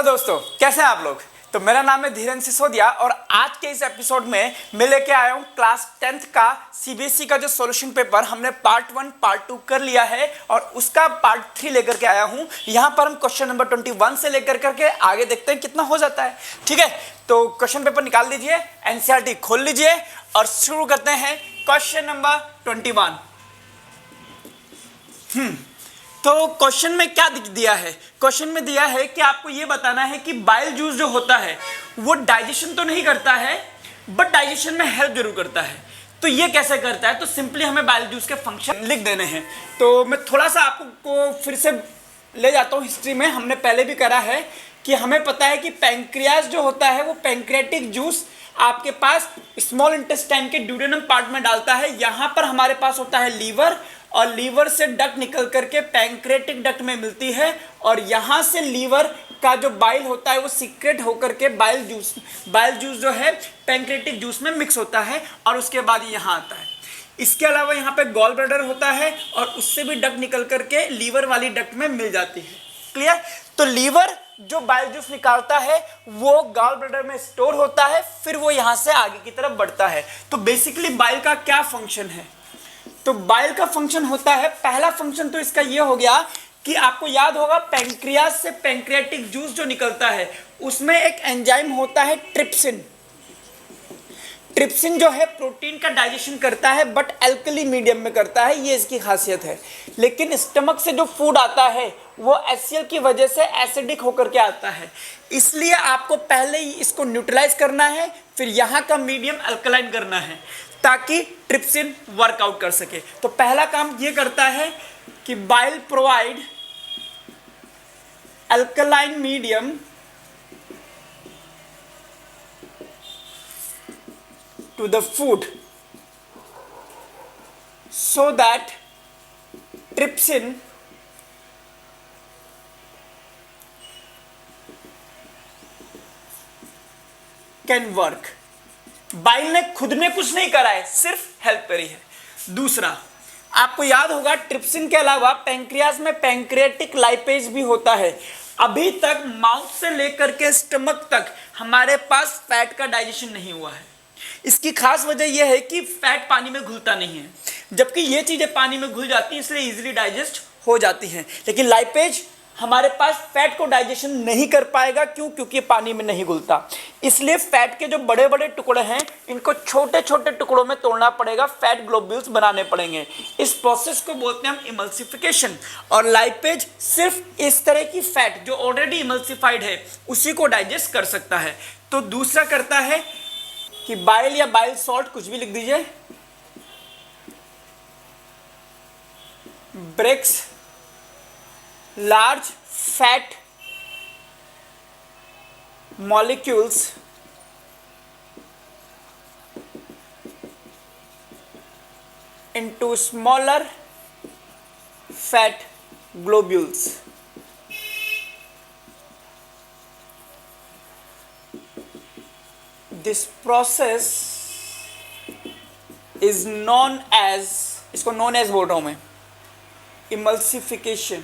दोस्तों, कैसे हैं आप लोग। तो मेरा नाम है धीरेन्द्र सिसोदिया और आज के इस एपिसोड में मैं लेके आया हूँ क्लास 10th का सीबीएसई का जो सॉल्यूशन पेपर हमने पार्ट 1 पार्ट 2 कर लिया है और उसका पार्ट 3 लेकर के आया हूँ। यहाँ पर हम क्वेश्चन नंबर 21 से लेकर करके आगे देखते हैं कितना हो जाता है। ठीक है, तो क्वेश्चन पेपर निकाल लीजिए, एनसीईआरटी खोल लीजिए और शुरू करते हैं क्वेश्चन नंबर 21। तो क्वेश्चन में क्या दिया है? क्वेश्चन में दिया है कि आपको यह बताना है कि बाइल जूस जो होता है वो डाइजेशन तो नहीं करता है बट डाइजेशन में हेल्प जरूर करता है। तो ये कैसे करता है? तो सिंपली हमें बाइल जूस के फंक्शन लिख देने हैं। तो मैं थोड़ा सा आपको फिर से ले जाता हूँ हिस्ट्री में। हमने पहले भी करा है कि हमें पता है कि पैंक्रियाज जो होता है वो पैंक्रियाटिक जूस आपके पास स्मॉल इंटेस्टाइन के ड्यूडेनम पार्ट में डालता है। यहाँ पर हमारे पास होता है लीवर और लीवर से डक्ट निकल करके पैंक्रेटिक डक्ट में मिलती है और यहाँ से लीवर का जो बाइल होता है वो सीक्रेट होकर के बाइल जूस जो है पैंक्रेटिक जूस में मिक्स होता है और उसके बाद यहाँ आता है। इसके अलावा यहाँ पे गॉल ब्लैडर होता है और उससे भी डक्ट निकल करके लीवर वाली डक्ट में मिल जाती है। क्लियर? तो लीवर जो बाइल जूस निकालता है वो गॉल ब्लैडर में स्टोर होता है, फिर वो यहाँ से आगे की तरफ बढ़ता है। तो बेसिकली बाइल का क्या फंक्शन है? तो बाइल का फंक्शन होता है, पहला फंक्शन तो इसका ये हो गया कि आपको याद होगा पैंक्रियाज से पैंक्रियाटिक जूस जो निकलता है उसमें एक एंजाइम होता है ट्रिप्सिन। ट्रिप्सिन जो है प्रोटीन का डाइजेशन करता है बट एल्कली मीडियम में करता है, ये इसकी खासियत है। लेकिन स्टमक से जो फूड आता है वो HCl की वजह से एसिडिक होकर के आता है, इसलिए आपको पहले ही इसको न्यूट्रलाइज करना है, फिर यहाँ का मीडियम अल्कलाइन करना है ताकि ट्रिप्सिन वर्कआउट कर सके। तो पहला काम ये करता है कि bile provide alkaline medium to the food so that trypsin can work। Bile ने खुद ने कुछ नहीं करा है, सिर्फ हेल्प करी है। दूसरा, आपको याद होगा ट्रिप्सिन के अलावा पैंक्रियाज में पैंक्रियाटिक लाइपेज भी होता है। अभी तक माउथ से लेकर के स्टमक तक हमारे पास फैट का डाइजेशन नहीं हुआ है। इसकी खास वजह यह है कि फैट पानी में घुलता नहीं है, जबकि ये चीजें पानी में घुल जाती हैं इसलिए इजीली डाइजेस्ट हो जाती हैं। लेकिन लाइपेज हमारे पास फैट को डाइजेशन नहीं कर पाएगा। क्यों? क्योंकि पानी में नहीं घुलता। इसलिए फैट के जो बड़े बड़े टुकड़े हैं इनको छोटे छोटे टुकड़ों में तोड़ना पड़ेगा, फैट ग्लोब्यूल्स बनाने पड़ेंगे। इस प्रोसेस को बोलते हैं हम इमल्सिफिकेशन। और लाइपेज सिर्फ इस तरह की फैट जो ऑलरेडी इमल्सिफाइड है उसी को डाइजेस्ट कर सकता है। तो दूसरा करता है कि बाइल या बाइल सॉल्ट, कुछ भी लिख दीजिए, breaks large fat molecules into smaller fat globules। This process is known as, इसको known as बोल रहा हूं मैं, emulsification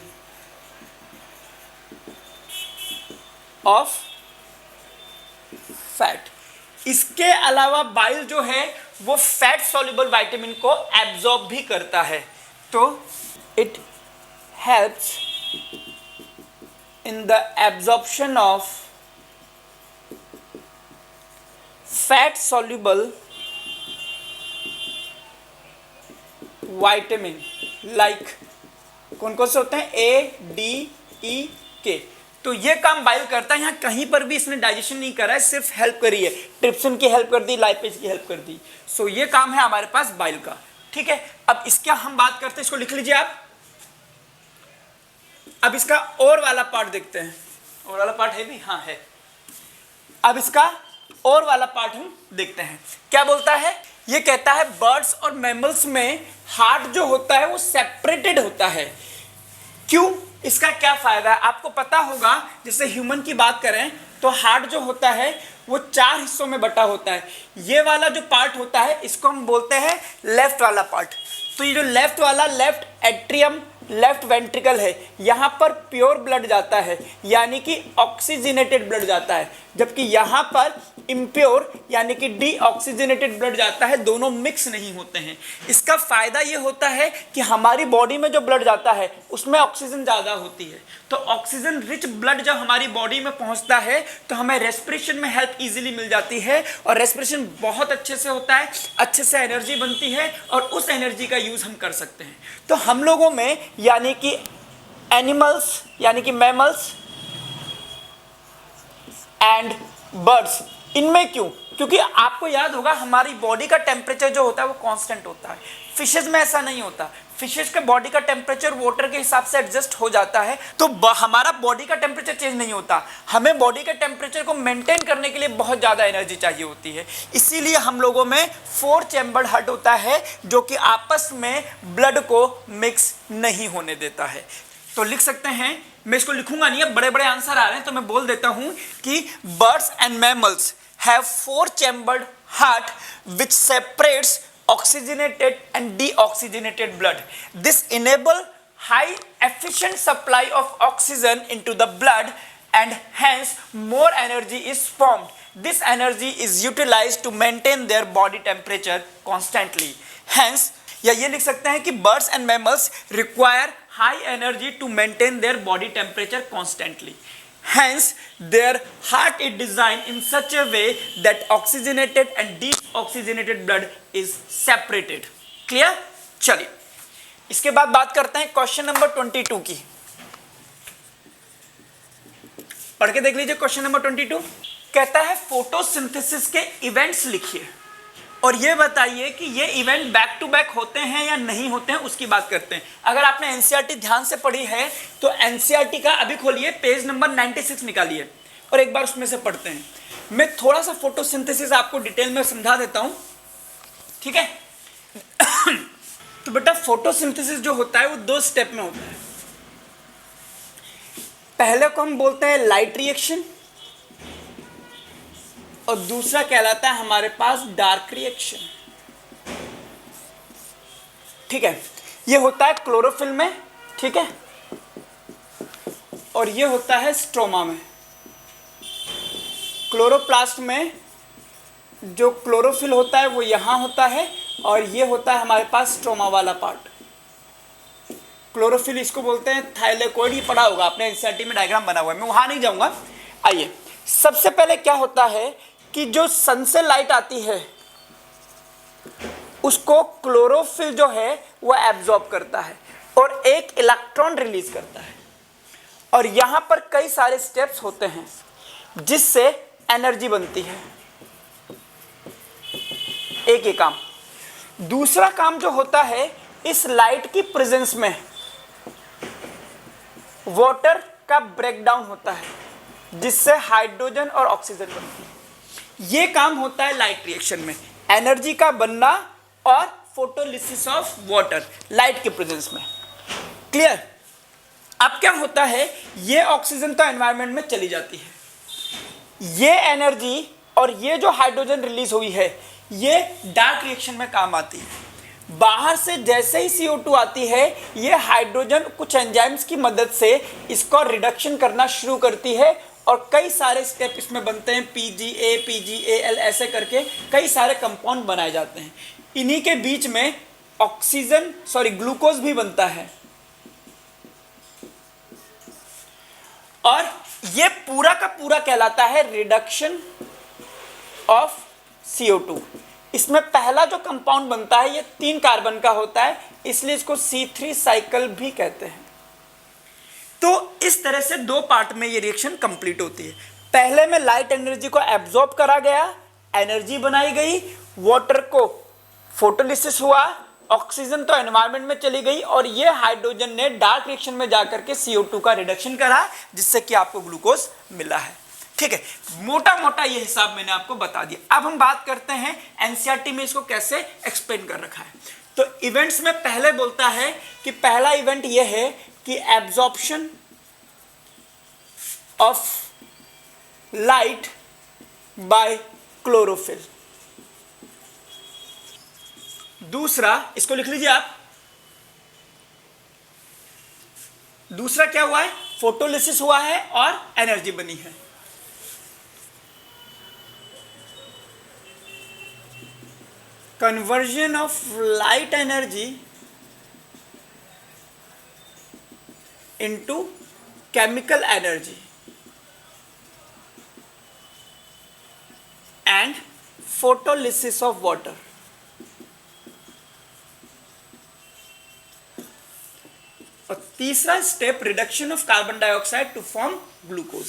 ऑफ फैट। इसके अलावा बाइल जो है वो फैट सॉल्युबल विटामिन को एब्जॉर्ब भी करता है। तो it helps in the absorption of fat soluble vitamin like कौन कौन से होते हैं? ADEK। तो ये काम बाइल करता है। यहाँ कहीं पर भी इसने डाइजेशन नहीं करा है, सिर्फ हेल्प करी है, ट्रिप्सिन की हेल्प कर दी, लाइपेज की हेल्प कर दी। सो ये काम है हमारे पास बाइल का। ठीक है, अब इसका हम बात करते हैं, इसको लिख लीजिए आप। अब इसका और वाला पार्ट देखते हैं। और वाला पार्ट है भी? हाँ है। अब इसका और वाला पार्ट हम देखते हैं। क्या बोलता है? ये कहता है बर्ड्स और मैमल्स में हार्ट जो होता है वो सेपरेटेड होता है। क्यों? इसका क्या फायदा है? आपको पता होगा, जैसे ह्यूमन की बात करें तो हार्ट जो होता है वो 4 हिस्सों में बटा होता है। ये वाला जो पार्ट होता है इसको हम बोलते हैं लेफ्ट वाला पार्ट। तो ये जो लेफ्ट वाला, लेफ्ट एट्रियम, लेफ्ट वेंट्रिकल है, यहाँ पर प्योर ब्लड जाता है यानी कि ऑक्सीजनेटेड ब्लड जाता है, जबकि यहाँ पर इम्प्योर यानी कि डीऑक्सीजनेटेड ब्लड जाता है, दोनों मिक्स नहीं होते हैं। इसका फायदा ये होता है कि हमारी बॉडी में जो ब्लड जाता है उसमें ऑक्सीजन ज़्यादा होती है, तो ऑक्सीजन रिच ब्लड जब हमारी बॉडी में पहुंचता है तो हमें रेस्पिरेशन में हेल्प इजीली मिल जाती है और रेस्पिरेशन बहुत अच्छे से होता है, अच्छे से एनर्जी बनती है और उस एनर्जी का यूज़ हम कर सकते हैं। तो हम लोगों में यानी कि एनिमल्स यानी कि मैमल्स एंड बर्ड्स, इनमें क्यों? क्योंकि आपको याद होगा हमारी बॉडी का टेम्परेचर जो होता है वो कांस्टेंट होता है, फिशेज में ऐसा नहीं होता। फिशेज के बॉडी का टेम्परेचर वाटर के हिसाब से एडजस्ट हो जाता है, तो हमारा बॉडी का टेम्परेचर चेंज नहीं होता। हमें बॉडी के टेम्परेचर को मेंटेन करने के लिए बहुत ज़्यादा एनर्जी चाहिए होती है, इसीलिए हम लोगों में 4 चैम्बर्ड हार्ट होता है जो कि आपस में ब्लड को मिक्स नहीं होने देता है। तो लिख सकते हैं, मैं इसको लिखूंगा नहीं, अब बड़े बड़े आंसर आ रहे हैं तो मैं बोल देता हूं कि birds and mammals have 4 chambered heart which separates oxygenated and deoxygenated blood. This enable high efficient supply of oxygen into the blood and hence more energy is formed. This energy is utilized to maintain their body temperature constantly. Hence, या ये लिख सकते हैं कि birds and mammals require high energy to maintain their body temperature constantly. Hence, their heart is designed in such a way that oxygenated and deoxygenated blood is separated. Clear? चलिए, इसके बाद बात करते हैं क्वेश्चन नंबर 22 की। पढ़ के देख लीजिए क्वेश्चन नंबर 22। कहता है फोटोसिंथेसिस के इवेंट्स लिखिए और ये बताइए कि ये इवेंट बैक टू बैक होते हैं या नहीं होते हैं, उसकी बात करते हैं। अगर आपने एनसीईआरटी ध्यान से पढ़ी है तो एनसीईआरटी का अभी खोलिए पेज नंबर 96 निकालिए और एक बार उसमें से पढ़ते हैं। मैं थोड़ा सा फोटोसिंथेसिस आपको डिटेल में समझा देता हूं, ठीक है? तो बेटा फोटोसिंथेसिस जो होता है वो 2 स्टेप में होता है। पहले को हम बोलते हैं लाइट रिएक्शन और दूसरा कहलाता है हमारे पास डार्क रिएक्शन, ठीक है? ये होता है क्लोरोफिल में, ठीक है, और ये होता है स्ट्रोमा में। क्लोरोप्लास्ट में जो क्लोरोफिल होता है वो यहां होता है और ये होता है हमारे पास स्ट्रोमा वाला पार्ट। क्लोरोफिल इसको बोलते हैं थाइलेकोइड, ही पढ़ा होगा आपने एनसीईआरटी में, डायग्राम बना हुआ है, मैं वहां नहीं जाऊंगा। आइए, सबसे पहले क्या होता है कि जो सन से लाइट आती है उसको क्लोरोफिल जो है वो एब्जॉर्ब करता है और एक इलेक्ट्रॉन रिलीज करता है और यहां पर कई सारे स्टेप्स होते हैं जिससे एनर्जी बनती है। एक ही काम। दूसरा काम जो होता है, इस लाइट की प्रेजेंस में वाटर का ब्रेकडाउन होता है जिससे हाइड्रोजन और ऑक्सीजन बनती है। ये काम होता है लाइट रिएक्शन में, एनर्जी का बनना और फोटोलिसिस ऑफ वाटर लाइट के प्रेजेंस में। क्लियर? अब क्या होता है, ये ऑक्सीजन तो एनवायरनमेंट में चली जाती है, ये एनर्जी और ये जो हाइड्रोजन रिलीज हुई है ये डार्क रिएक्शन में काम आती है। बाहर से जैसे ही CO2 आती है ये हाइड्रोजन कुछ एंजाइम्स की मदद से इसको रिडक्शन करना शुरू करती है और कई सारे स्टेप इसमें बनते हैं, PGA, PGAL ऐसे करके कई सारे कंपाउंड बनाए जाते हैं। इन्हीं के बीच में ग्लूकोज भी बनता है और ये पूरा का पूरा कहलाता है रिडक्शन ऑफ CO2। इसमें पहला जो कंपाउंड बनता है ये 3 कार्बन का होता है, इसलिए इसको C3 साइकिल भी कहते हैं। तो इस तरह से 2 पार्ट में ये रिएक्शन कंप्लीट होती है। पहले में लाइट एनर्जी को एब्जॉर्ब करा गया, एनर्जी बनाई गई, वाटर को फोटोलिसिस हुआ, ऑक्सीजन तो एनवायरनमेंट में चली गई और ये हाइड्रोजन ने डार्क रिएक्शन में जाकर के CO2 का रिडक्शन करा जिससे कि आपको ग्लूकोज मिला है। ठीक है, मोटा मोटा ये हिसाब मैंने आपको बता दिया। अब हम बात करते हैं एनसीईआरटी में इसको कैसे एक्सप्लेन कर रखा है। तो इवेंट्स में पहले बोलता है कि पहला इवेंट ये है कि absorption of light by chlorophyll. दूसरा, इसको लिख लीजिए आप, दूसरा क्या हुआ है, फोटोलिसिस हुआ है और एनर्जी बनी है। Conversion of light energy into chemical energy and photolysis of water. और तीसरा step, reduction of carbon dioxide to form glucose.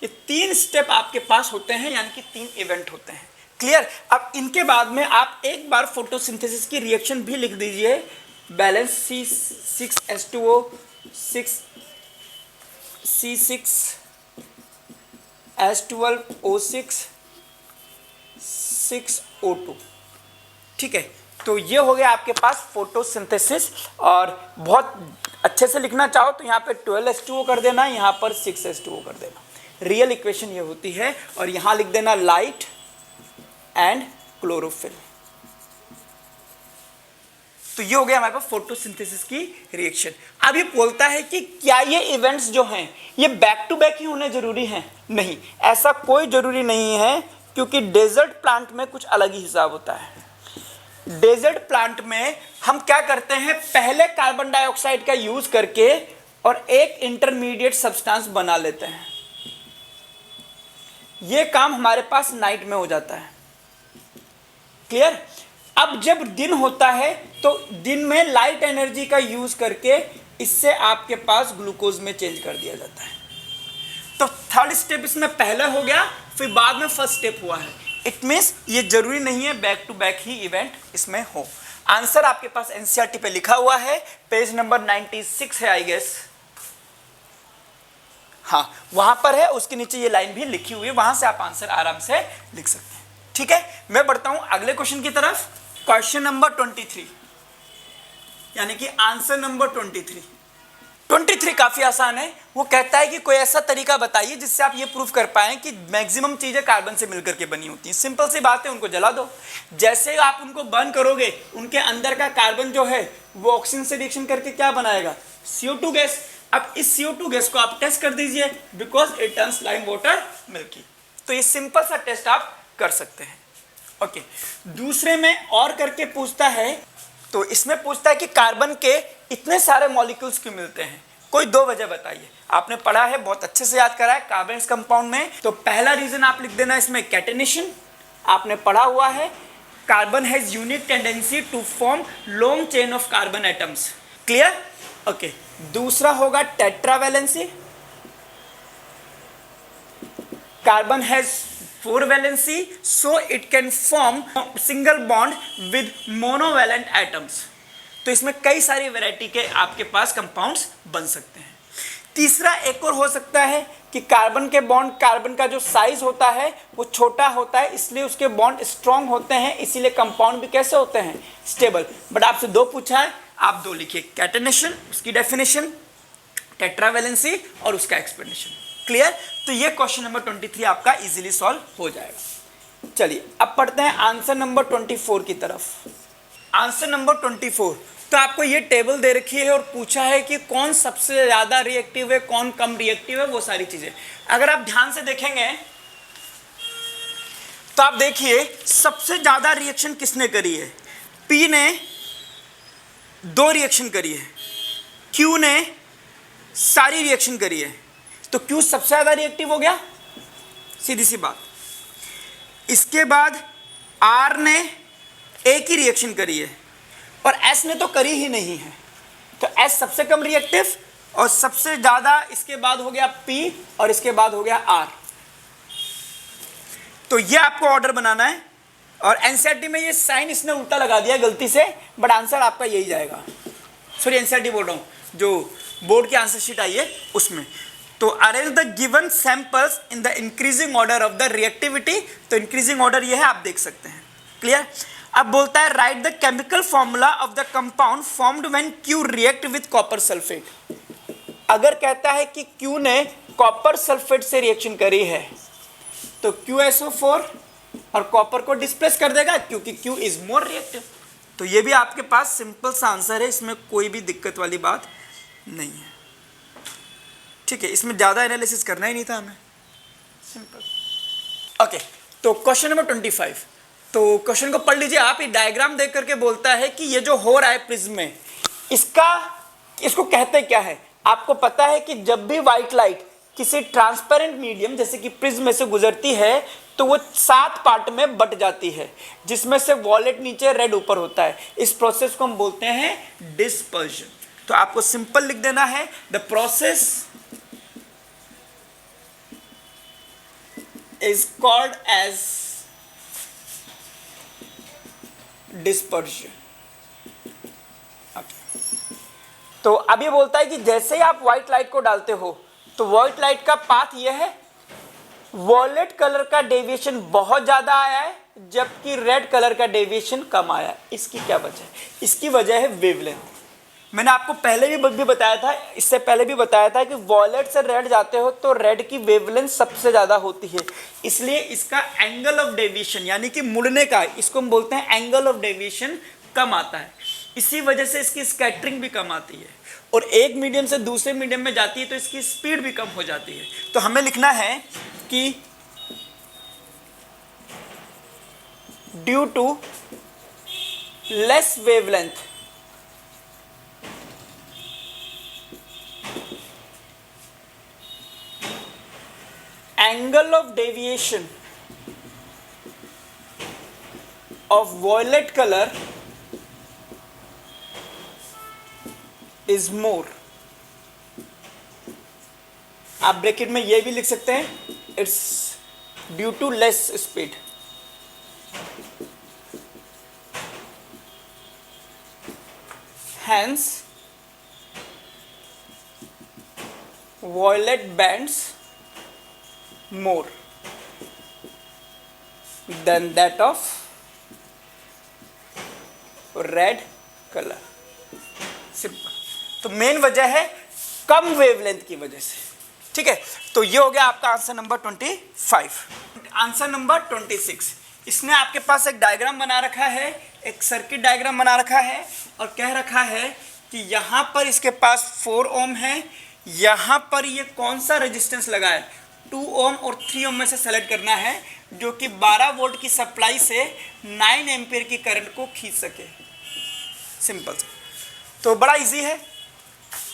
ये 3 स्टेप आपके पास होते हैं, यानी कि 3 इवेंट होते हैं। क्लियर? अब इनके बाद में आप एक बार फोटोसिंथेसिस की रिएक्शन भी लिख दीजिए। Balance C6H2O 6C6H12O6 6O2। ठीक है, तो ये हो गया आपके पास फोटोसिंथेसिस। और बहुत अच्छे से लिखना चाहो तो यहाँ पे 12H2O कर देना, यहाँ पर 6H2O कर देना। रियल इक्वेशन ये होती है। और यहाँ लिख देना लाइट एंड क्लोरोफिल। तो ये हो गया हमारे पास फोटोसिंथेसिस की रिएक्शन। अब ये बोलता है कि क्या ये इवेंट्स जो हैं ये बैक टू बैक ही होने जरूरी हैं? नहीं, ऐसा कोई जरूरी नहीं है, क्योंकि डेजर्ट प्लांट में कुछ अलग ही हिसाब होता है। डेजर्ट प्लांट में हम क्या करते हैं, पहले कार्बन डाइऑक्साइड का यूज करके और एक इंटरमीडिएट सब्सटेंस बना लेते हैं। ये काम हमारे पास नाइट में हो जाता है। क्लियर? अब जब दिन होता है तो दिन में लाइट एनर्जी का यूज करके इससे आपके पास ग्लूकोज में चेंज कर दिया जाता है। तो थर्ड स्टेप इसमें पहले हो गया, फिर बाद में फर्स्ट स्टेप हुआ है। इट मींस ये जरूरी नहीं है बैक टू बैक ही इवेंट इसमें हो। आंसर आपके पास एनसीईआरटी पे लिखा हुआ है, पेज नंबर 96 है आई गेस। हाँ, वहां पर है, उसके नीचे ये लाइन भी लिखी हुई है, वहां से आप आंसर आराम से लिख सकते हैं। ठीक है, मैं बढ़ता हूं अगले क्वेश्चन की तरफ। क्वेश्चन नंबर 23, यानी कि आंसर नंबर 23 काफी आसान है। वो कहता है कि कोई ऐसा तरीका बताइए जिससे आप ये प्रूफ कर पाएं कि मैक्सिमम चीजें कार्बन से मिलकर के बनी होती हैं। सिंपल सी बात है, उनको जला दो। जैसे आप उनको बर्न करोगे, उनके अंदर का कार्बन जो है वो ऑक्सीजन से रिएक्शन करके क्या बनाएगा, CO2 गैस। अब इस CO2 गैस को आप टेस्ट कर दीजिए, because it turns lime water milky. तो ये सिंपल सा टेस्ट आप कर सकते हैं। ओके, दूसरे में और करके पूछता है, तो इसमें पूछता है कि कार्बन के इतने सारे मॉलिक्यूल्स क्यों मिलते हैं, कोई 2 वजह बताइए। आपने पढ़ा है, बहुत अच्छे से याद करा है कार्बन कंपाउंड में। तो पहला रीजन आप लिख देना इसमें कैटेनेशन, आपने पढ़ा हुआ है। Carbon has unique tendency to form long chain of carbon atoms. Clear? Okay, दूसरा होगा tetravalency. Carbon has 4 valency, so it can form single bond with monovalent atoms। तो इसमें कई सारी वैरायटी के आपके पास कंपाउंड्स बन सकते हैं। तीसरा एक और हो सकता है कि कार्बन के बॉन्ड, कार्बन का जो साइज होता है वो छोटा होता है, इसलिए उसके बॉन्ड स्ट्रॉन्ग होते हैं, इसीलिए कंपाउंड भी कैसे होते हैं, स्टेबल। बट आपसे 2 पूछा है, आप 2 लिखिए, कैटेनेशन उसकी डेफिनेशन, टेट्रावैलेंसी और उसका एक्सप्लेनेशन। क्लियर? तो ये क्वेश्चन नंबर 23 आपका इजीली सॉल्व हो जाएगा। चलिए अब पढ़ते हैं आंसर नंबर 24 की तरफ। आंसर नंबर 24, तो आपको ये टेबल दे रखी है और पूछा है कि कौन सबसे ज्यादा रिएक्टिव है, कौन कम रिएक्टिव है, वो सारी चीजें। अगर आप ध्यान से देखेंगे तो आप देखिए सबसे ज्यादा रिएक्शन किसने करी है, P ने 2 रिएक्शन करी है, Q ने सारी रिएक्शन करी है। तो Q सबसे ज्यादा रिएक्टिव हो गया, सीधी सी बात। इसके बाद R ने एक ही रिएक्शन करी है और S ने तो करी ही नहीं है, तो S सबसे कम रिएक्टिव और सबसे ज्यादा इसके बाद हो गया P और इसके बाद हो गया R। तो ये आपको ऑर्डर बनाना है और एनसीईआरटी में ये साइन इसने उल्टा लगा दिया गलती से, बट आंसर आपका यही जाएगा। सॉरी, एनसीईआरटी बोल रहा हूँ, जो बोर्ड की आंसर शीट आई है उसमें। तो arrange the given samples in the increasing order of the reactivity. तो इंक्रीजिंग ऑर्डर ये है, आप देख सकते हैं। क्लियर? अब बोलता है right the chemical formula of the compound formed when Q react with copper sulphate. अगर कहता है कि Q ने कॉपर सल्फेट से रिएक्शन करी है तो QSO4 और कॉपर को डिस्प्लेस कर देगा क्योंकि Q इज मोर रिएक्टिव। तो ये भी आपके पास सिंपल सा आंसर है, इसमें कोई भी दिक्कत वाली बात नहीं है। ठीक है, इसमें ज़्यादा एनालिसिस करना ही नहीं था हमें, सिंपल। ओके, तो क्वेश्चन नंबर 25। तो क्वेश्चन को पढ़ लीजिए आप। ये डायग्राम देख करके बोलता है कि ये जो हो रहा है प्रिज्म में, इसको कहते क्या है। आपको पता है कि जब भी व्हाइट लाइट किसी ट्रांसपेरेंट मीडियम जैसे कि प्रिज्म में से गुजरती है तो वो 7 पार्ट में बट जाती है, जिसमें से वॉयलेट नीचे, रेड ऊपर होता है। इस प्रोसेस को हम बोलते हैं डिस्पर्जन। तो आपको सिंपल लिख देना है, the process is called as dispersion. तो अब ये बोलता है कि जैसे ही आप व्हाइट लाइट को डालते हो तो व्हाइट लाइट का पाथ ये है, वॉयलेट कलर का डेविएशन बहुत ज्यादा आया है जबकि रेड कलर का डेविएशन कम आया है। इसकी क्या वजह है? इसकी वजह है वेवलेंथ। मैंने आपको पहले भी बताया था, इससे पहले भी बताया था कि वॉयलेट से रेड जाते हो तो रेड की वेवलेंथ सबसे ज्यादा होती है, इसलिए इसका एंगल ऑफ डेविएशन यानी कि मुड़ने का, इसको हम बोलते हैं एंगल ऑफ डेविएशन, कम आता है। इसी वजह से इसकी स्कैटरिंग भी कम आती है और एक मीडियम से दूसरे मीडियम में जाती है तो इसकी स्पीड भी कम हो जाती है। तो हमें लिखना है कि due to less wavelength angle of deviation of violet color is more। आप ब्रैकेट में ये भी लिख सकते हैं, it's due to less speed. Hence violet bands more than that of red colour. Simple. तो मेन वजह है कम वेवलेंथ की वजह से। ठीक है, तो ये हो गया आपका आंसर नंबर 25। आंसर नंबर 26, इसने आपके पास एक डायग्राम बना रखा है, एक सर्किट डायग्राम बना रखा है और कह रखा है कि यहाँ पर इसके पास 4 ओम है, यहाँ पर ये कौन सा रेजिस्टेंस लगा है, 2 ओम और 3 ओम में से सेलेक्ट करना है जो कि 12 वोल्ट की सप्लाई से 9 एम्पीयर की करंट को खींच सके। सिंपल। तो बड़ा इजी है,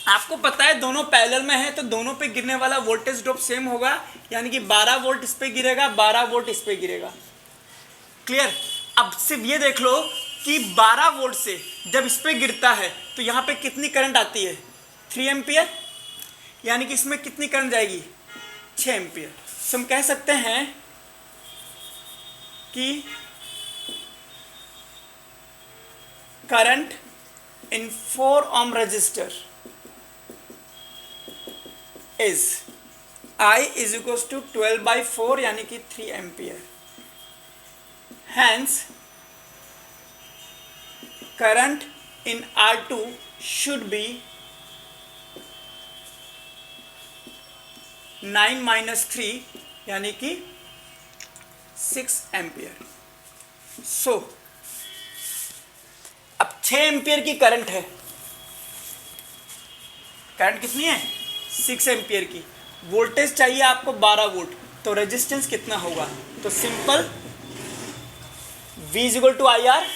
आपको पता है दोनों पैरेलल में है तो दोनों पे गिरने वाला वोल्टेज ड्रॉप सेम होगा, यानी कि 12 वोल्ट इस पे गिरेगा, 12 वोल्ट इस पे गिरेगा। क्लियर। अब सिर्फ ये देख लो कि 12 वोल्ट से जब इस पे गिरता है तो यहाँ पे कितनी करंट आती है, 3 एम्पियर, यानी कि इसमें कितनी करंट जाएगी, 6 एम्पियर। तो हम कह सकते हैं कि current in 4 ohm resistor is I is equals to 12/4 यानी कि 3 ampere. Hence current in R2 should be 9 minus 3 यानी कि 6 एम्पियर। सो अब 6 एम्पियर की करंट है, करंट कितनी है, 6 एम्पियर की, वोल्टेज चाहिए आपको 12 वोल्ट, तो रेजिस्टेंस कितना होगा, तो simple V is equal to I R,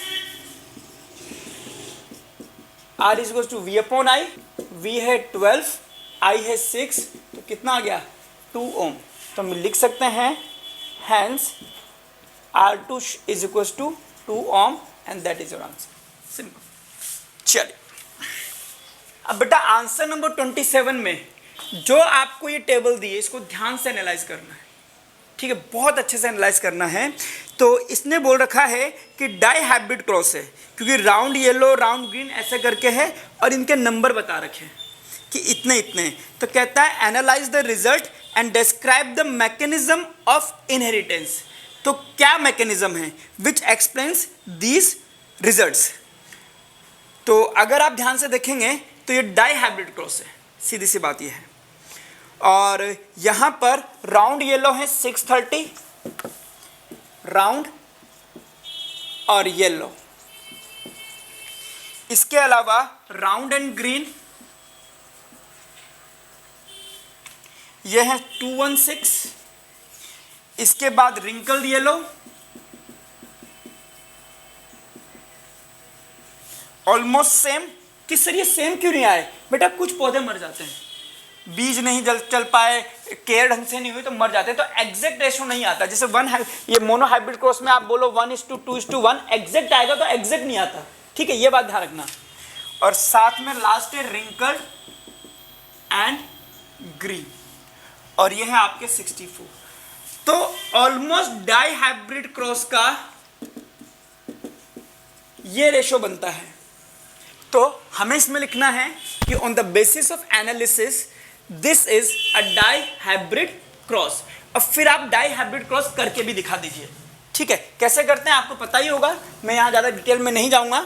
R is equal to V upon I, V है 12, I है 6, तो कितना आ गया 2 ओम। तो हम लिख सकते हैं hence R2 is equals to 2 ohm and that is your answer। Simple. चलिए अब बेटा आंसर नंबर 27 में जो आपको ये टेबल दी है इसको ध्यान से एनालाइज करना है। ठीक है, बहुत अच्छे से एनालाइज करना है। तो इसने बोल रखा है कि डाई हाइब्रिड क्रॉस है, क्योंकि राउंड येलो राउंड ग्रीन ऐसे करके है और इनके नंबर बता रखे हैं कि इतने इतने। तो कहता है analyse the result and describe the mechanism of inheritance. तो क्या मैकेनिज्म है विच एक्सप्लेन्स दीज रिजल्ट्स। तो अगर आप ध्यान से देखेंगे तो ये डाई हाइब्रिड क्रॉस है, सीधी सी बात ये है। और यहाँ पर राउंड येलो है 630 राउंड और येलो। इसके अलावा राउंड एंड ग्रीन, यह है 216। इसके बाद रिंकल येलो, ऑलमोस्ट सेम। कि सर ये सेम क्यों नहीं आए? बेटा कुछ पौधे मर जाते हैं, बीज नहीं चल पाए, केयर ढंग से नहीं हुई तो मर जाते हैं, तो एग्जैक्ट रेशो नहीं आता। जैसे ये मोनो हाइब्रिड क्रॉस में आप बोलो 1:2:1 एग्जैक्ट आएगा, तो एग्जैक्ट नहीं आता। ठीक है, ये बात ध्यान रखना। और साथ में लास्ट है रिंकल्ड एंड ग्रीन, और ये है आपके 64। तो ऑलमोस्ट डाई हाइब्रिड क्रॉस का ये रेशो बनता है। तो हमें इसमें लिखना है कि on the basis of analysis this is a dihybrid cross. और फिर आप डाई हाइब्रिड क्रॉस करके भी दिखा दीजिए। ठीक है, कैसे करते हैं आपको पता ही होगा, मैं यहां ज्यादा डिटेल में नहीं जाऊंगा।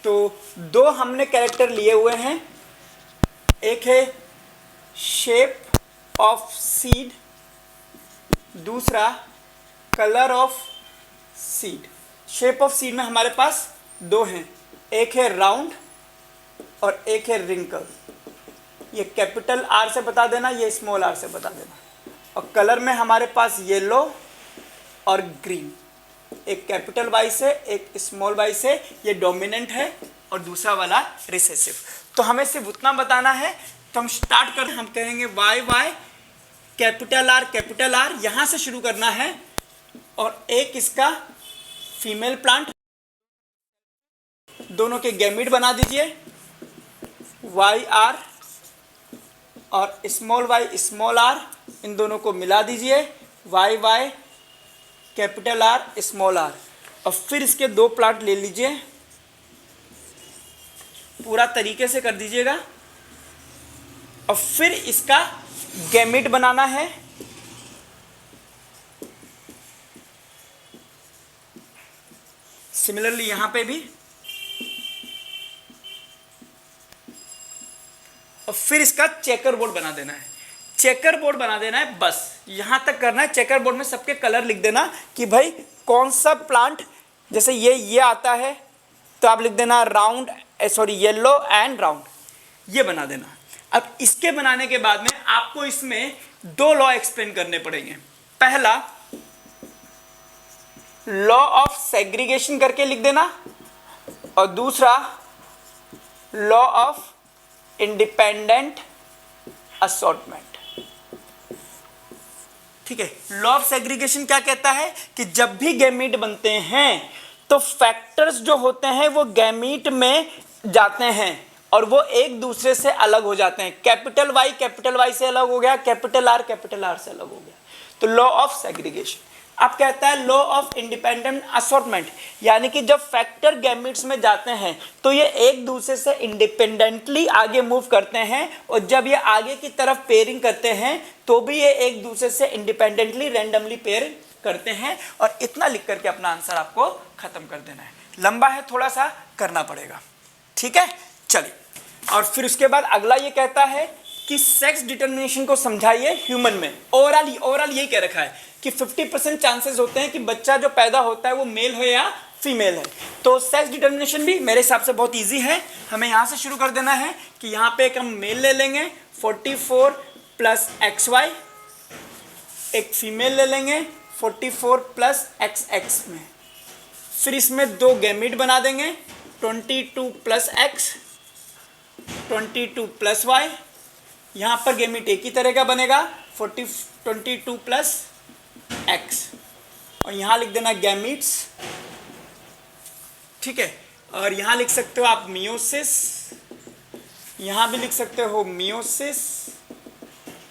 तो दो हमने कैरेक्टर लिए हुए हैं, एक है शेप ऑफ सीड, दूसरा colour of seed. Shape of seed में हमारे पास दो हैं, एक है राउंड और एक है रिंकल। ये कैपिटल आर से बता देना, ये स्मॉल आर से बता देना। और कलर में हमारे पास येलो और ग्रीन, एक कैपिटल वाई से एक स्मॉल वाई से, ये डोमिनेंट है और दूसरा वाला रिसेसिव। तो हमें सिर्फ उतना बताना है। तो हम स्टार्ट कर, हम कहेंगे वाई वाई कैपिटल आर, यहां से शुरू करना है। और एक इसका फीमेल प्लांट, दोनों के गैमीट बना दीजिए, वाई आर और स्मॉल वाई स्मॉल आर, इन दोनों को मिला दीजिए, Y Y capital R small R. और फिर इसके दो प्लांट ले लीजिए, पूरा तरीके से कर दीजिएगा। और फिर इसका गैमीट बनाना है। सिमिलरली यहां पे भी, और फिर इसका चेकर बोर्ड बना देना है। चेकर बोर्ड बना देना है, बस यहां तक करना है। चेकर बोर्ड में सबके कलर लिख देना कि भाई कौन सा प्लांट, जैसे ये आता है तो आप लिख देना round, sorry yellow and round, ये बना देना। अब इसके बनाने के बाद में आपको इसमें दो लॉ एक्सप्लेन करने पड़ेंगे। पहला लॉ ऑफ सेग्रीगेशन करके लिख देना, और दूसरा लॉ ऑफ इंडिपेंडेंट असॉर्टमेंट। ठीक है, लॉ ऑफ सेग्रीगेशन क्या कहता है कि जब भी गैमीट बनते हैं तो फैक्टर्स जो होते हैं वो गैमीट में जाते हैं और वो एक दूसरे से अलग हो जाते हैं। कैपिटल वाई से अलग हो गया, कैपिटल आर से अलग हो गया, तो लॉ ऑफ सेग्रीगेशन। अब कहता है लॉ ऑफ इंडिपेंडेंट असॉर्टमेंट, यानी कि जब फैक्टर गैमीट्स में जाते हैं तो ये एक दूसरे से इंडिपेंडेंटली आगे मूव करते हैं, और जब ये आगे की तरफ पेयरिंग करते हैं तो भी ये एक दूसरे से इंडिपेंडेंटली रैंडमली पेयर करते हैं। और इतना लिख करके अपना आंसर आपको खत्म कर देना है। लंबा है, थोड़ा सा करना पड़ेगा। ठीक है, चलिए। और फिर उसके बाद अगला ये कहता है कि सेक्स डिटर्मिनेशन को समझाइए ह्यूमन में। ओवरऑल यही कह रखा है कि 50% चांसेस होते हैं कि बच्चा जो पैदा होता है वो मेल हो या फीमेल है। तो सेक्स डिटर्मिनेशन भी मेरे हिसाब से बहुत इजी है। हमें यहाँ से शुरू कर देना है कि यहाँ पे एक हम मेल ले लेंगे 44 + XY, एक फीमेल ले लेंगे 44 + XX में। फिर इसमें दो गैमीट बना देंगे 22 + X, 22 + Y। यहाँ पर गैमीट एक ही तरह का बनेगा 22 + X, और यहाँ लिख देना गैमीट्स। ठीक है, और यहाँ लिख सकते हो आप मियोसिस, यहाँ भी लिख सकते हो मियोसिस।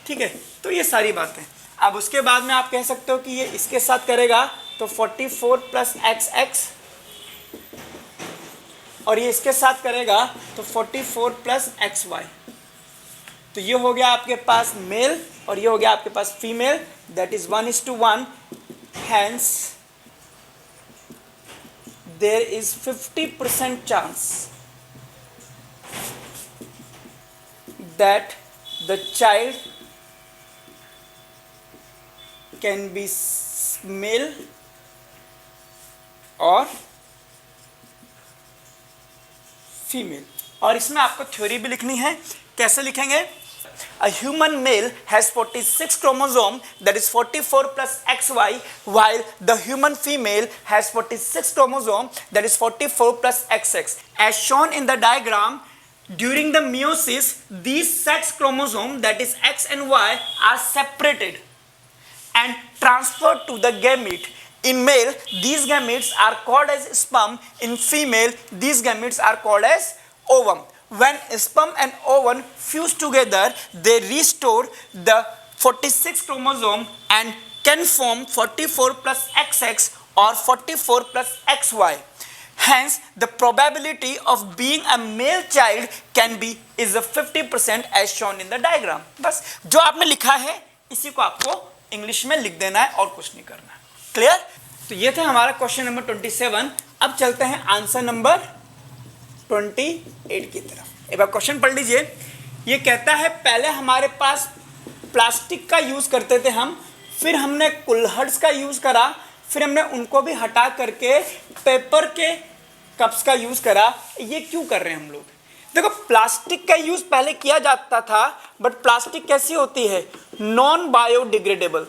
ठीक है, तो ये सारी बातें। अब उसके बाद में आप कह सकते हो कि ये इसके साथ करेगा तो 44 + XX, और ये इसके साथ करेगा तो 44 + XY। तो ये हो गया आपके पास मेल और ये हो गया आपके पास female, that is 1:1। Hence there is 50% chance that the child can be male और फीमेल। और इसमें आपको थ्योरी भी लिखनी है। कैसे लिखेंगे? A human male has 46 chromosome, that is 44 plus XY, while the human female has 46 chromosome, that is 44 plus XX. As shown in the diagram, during the meiosis, these sex chromosome, that is X and Y, are separated and transferred to the gamete. In male, these gametes are called as sperm. In female, these gametes are called as ovum. When sperm and ovum fuse together, they restore the 46 chromosome and can form 44 plus XX or 44 plus XY. Hence, the probability of being a male child can be is a 50% as shown in the diagram. बस जो आपने लिखा है इसी को आपको English में लिख देना है और कुछ नहीं करना है। क्लियर? तो ये था हमारा क्वेश्चन नंबर 27। अब चलते हैं आंसर नंबर 28 की तरफ। एक बार क्वेश्चन पढ़ लीजिए। ये कहता है पहले हमारे पास प्लास्टिक का यूज करते थे हम, फिर हमने कुल्हड़स का यूज करा, फिर हमने उनको भी हटा करके पेपर के कप्स का यूज करा। ये क्यों कर रहे हैं हम लोग? देखो, प्लास्टिक का यूज पहले किया जाता था, बट प्लास्टिक कैसी होती है? Non biodegradable.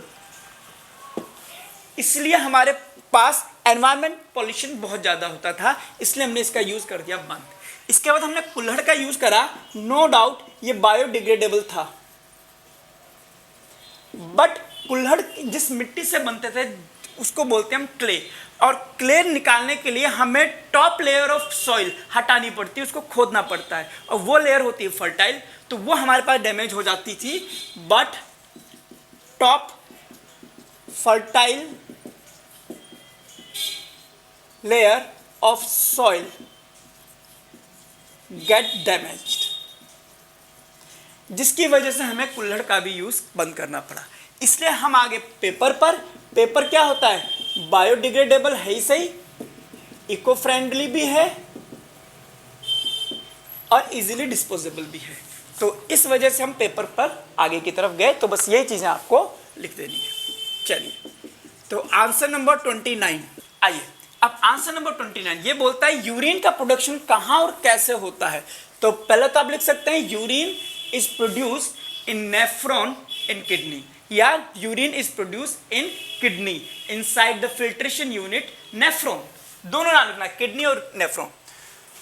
इसलिए हमारे पास एनवायरमेंट पॉल्यूशन बहुत ज़्यादा होता था, इसलिए हमने इसका यूज़ कर दिया बंद। इसके बाद हमने कुल्हड़ का यूज़ करा, नो डाउट ये बायोडिग्रेडेबल था, बट कुल्हड़ जिस मिट्टी से बनते थे उसको बोलते हैं हम क्ले, और क्ले निकालने के लिए हमें टॉप लेयर ऑफ सॉइल हटानी पड़ती है, उसको खोदना पड़ता है, और वो लेयर होती है फर्टाइल, तो वो हमारे पास डैमेज हो जाती थी। But top fertile layer of soil get damaged, जिसकी वजह से हमें कुल्हड़ का भी यूज बंद करना पड़ा। इसलिए हम आगे पेपर पर। पेपर क्या होता है? बायोडिग्रेडेबल है ही सही, इको फ्रेंडली भी है और इजीली डिस्पोजेबल भी है, तो इस वजह से हम पेपर पर आगे की तरफ गए। तो बस यही चीजें आपको लिख देनी है। चलिए, तो आंसर नंबर 29 आइए। अब आंसर नंबर 29 ये बोलता है यूरिन का प्रोडक्शन कहाँ और कैसे होता है। तो पहले तो आप लिख सकते हैं urine is produce in nephron in kidney, या urine is produce in kidney inside the filtration unit nephron. दोनों नाम लिखना, किडनी और नेफ्रॉन।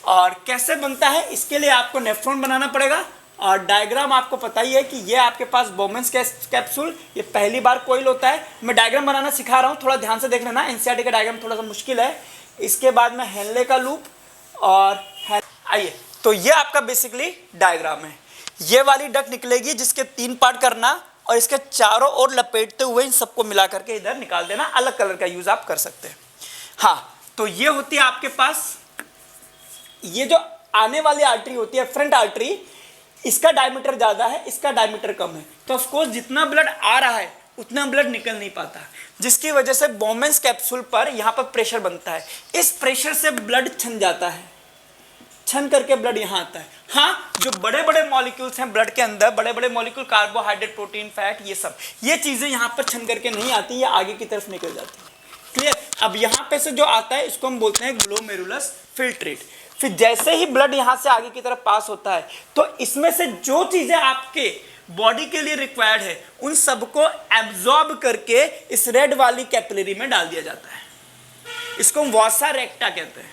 और कैसे बनता है, इसके लिए आपको नेफ्रॉन बनाना पड़ेगा, और डायग्राम आपको पता ही है कि ये आपके पास बोमेंस कैप्सूल, ये पहली बार कोइल होता है। मैं डायग्राम बनाना सिखा रहा हूँ, थोड़ा ध्यान से देख लेना। एनसीईआरटी का डायग्राम थोड़ा सा मुश्किल है। इसके बाद में हेनले का लूप और आइए, तो ये आपका बेसिकली डायग्राम है। ये वाली डक निकलेगी जिसके 3 पार्ट करना, और इसके चारों ओर लपेटते हुए इन सबको मिला करके इधर निकाल देना। अलग कलर का यूज आप कर सकते हैं। हाँ, तो ये होती है आपके पास, ये जो आने वाली आर्टरी होती है फ्रंट आर्टरी, इसका डायमीटर ज्यादा है, इसका डायमीटर कम है, तो ऑफ कोर्स जितना ब्लड आ रहा है उतना ब्लड निकल नहीं पाता, जिसकी वजह से बोमेंस कैप्सूल पर यहाँ पर प्रेशर बनता है। इस प्रेशर से ब्लड छन जाता है, छन करके ब्लड यहाँ आता है। हाँ, जो बड़े बड़े मॉलिक्यूल्स हैं ब्लड के अंदर, बड़े बड़े मॉलिक्यूल, कार्बोहाइड्रेट, प्रोटीन, फैट, ये सब, ये चीजें यहाँ पर छन करके नहीं आती, ये आगे की तरफ निकल जाती है। क्लियर? अब यहाँ पे से जो आता है इसको हम बोलते हैं ग्लोमेरुलस फिल्ट्रेट। फिर जैसे ही ब्लड यहां से आगे की तरफ पास होता है, तो इसमें से जो चीजें आपके बॉडी के लिए रिक्वायर्ड है उन सबको एब्जॉर्ब करके इस रेड वाली कैपिलरी में डाल दिया जाता है। इसको हम वासा रेक्टा कहते हैं।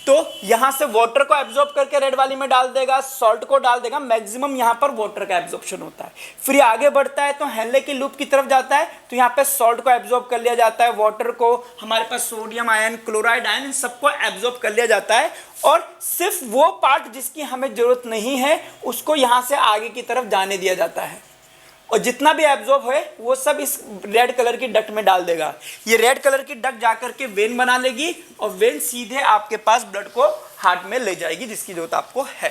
तो यहां से वाटर को एब्जॉर्ब करके रेड वाली में डाल देगा, सॉल्ट को डाल देगा, मैक्सिमम यहां पर वाटर का एब्जॉर्प्शन होता है। फिर आगे बढ़ता है तो हेनले की लूप की तरफ जाता है, तो यहां पे सॉल्ट को एब्जॉर्ब कर लिया जाता है, वाटर को, हमारे पास सोडियम आयन, क्लोराइड आयन, इन सबको एब्जॉर्ब कर लिया जाता है, और सिर्फ वो पार्ट जिसकी हमें जरूरत नहीं है उसको यहां से आगे की तरफ जाने दिया जाता है, और जितना भी एब्जॉर्ब है वो सब इस रेड कलर की डक्ट में डाल देगा। ये रेड कलर की डक्ट जाकर के वेन बना लेगी, और वेन सीधे आपके पास ब्लड को हार्ट में ले जाएगी जिसकी जरूरत आपको है।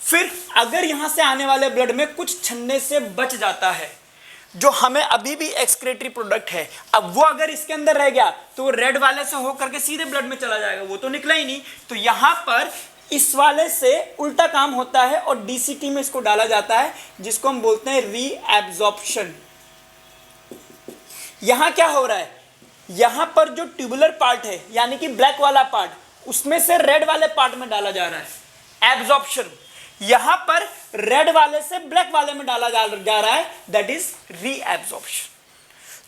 फिर अगर यहां से आने वाले ब्लड में कुछ छन्ने से बच जाता है, जो हमें अभी भी एक्सक्रेटरी प्रोडक्ट है, अब वो अगर इसके अंदर रह गया तो रेड वाले से होकर के सीधे ब्लड में चला जाएगा, वो तो निकला ही नहीं। तो यहां पर इस वाले से उल्टा काम होता है और डीसीटी में इसको डाला जाता है, जिसको हम बोलते हैं रीएब्जॉर्प्शन। यहां क्या हो रहा है, यहां पर जो ट्यूबुलर पार्ट है यानी कि ब्लैक वाला पार्ट, उसमें से रेड वाले पार्ट में डाला जा रहा है एब्जॉर्प्शन। यहां पर रेड वाले से ब्लैक वाले में डाला जा रहा है, दैट इज रीएब्जॉर्प्शन।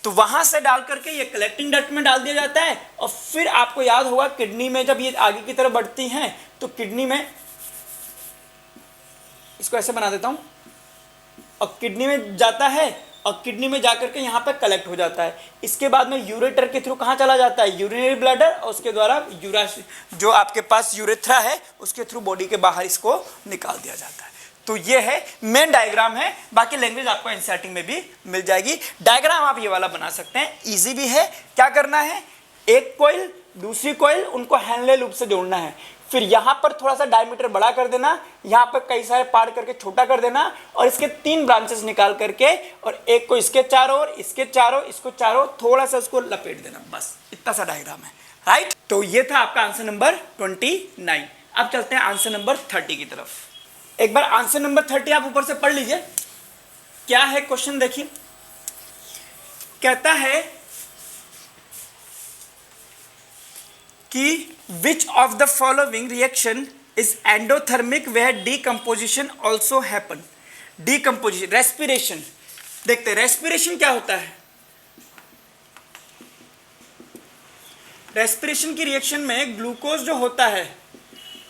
तो वहां से डाल करके ये कलेक्टिंग डक्ट में डाल दिया जाता है, और फिर आपको याद होगा किडनी में जब ये आगे की तरफ बढ़ती हैं तो किडनी में, इसको ऐसे बना देता हूं, और किडनी में जाता है, और किडनी में जाकर के यहाँ पे कलेक्ट हो जाता है। इसके बाद में यूरेटर के थ्रू कहाँ चला जाता है, यूरिनरी ब्लैडर, और उसके द्वारा जो आपके पास यूरेथ्रा है उसके थ्रू बॉडी के बाहर इसको निकाल दिया जाता है। तो ये है मेन डायग्राम है, बाकी लैंग्वेज आपको एनसीईआरटी में भी मिल जाएगी। डायग्राम आप ये वाला बना सकते हैं, इजी भी है। क्या करना है, एक कॉइल दूसरी कॉइल, उनको हैंडले लूप से जोड़ना है, फिर यहाँ पर थोड़ा सा डायमीटर बड़ा कर देना, यहाँ पर कई सारे पार्ट करके छोटा कर देना, और इसके 3 ब्रांचेस निकाल करके, और एक को इसके चारों ओर, इसके चारों, इसको चारों, थोड़ा सा उसको लपेट देना, बस इतना सा डायग्राम है, राइट। तो ये था आपका आंसर नंबर 29। अब चलते हैं आंसर नंबर 30 की तरफ। एक बार आंसर नंबर 30 आप ऊपर से पढ़ लीजिए, क्या है क्वेश्चन देखिए। कहता है कि which of the following reaction is endothermic where decomposition also happen. Decomposition, respiration, देखते हैं रेस्पिरेशन क्या होता है। रेस्पिरेशन की रिएक्शन में ग्लूकोज जो होता है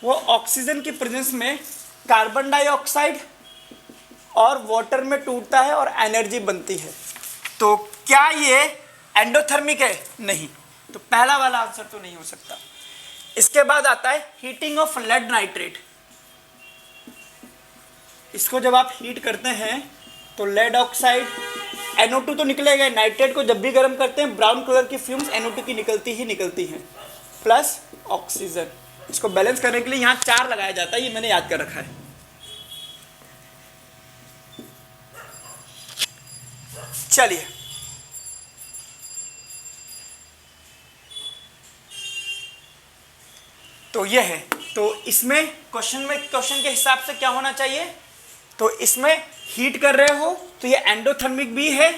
वो ऑक्सीजन की प्रेजेंस में कार्बन डाइऑक्साइड और वाटर में टूटता है और एनर्जी बनती है। तो क्या ये एंडोथर्मिक है? नहीं, तो पहला वाला आंसर तो नहीं हो सकता। इसके बाद आता है हीटिंग ऑफ लेड नाइट्रेट। इसको जब आप हीट करते हैं तो लेड ऑक्साइड, NO2 तो निकलेगा, नाइट्रेट को जब भी गर्म करते हैं ब्राउन कलर की फ्यूम्स NO2 की निकलती हैं, प्लस ऑक्सीजन। इसको बैलेंस करने के लिए यहाँ 4 लगाया जाता है, ये मैंने याद कर रखा है। चलिए तो ये है, तो इसमें क्वेश्चन के हिसाब से क्या होना चाहिए, तो इसमें हीट कर रहे हो तो ये एंडोथर्मिक भी है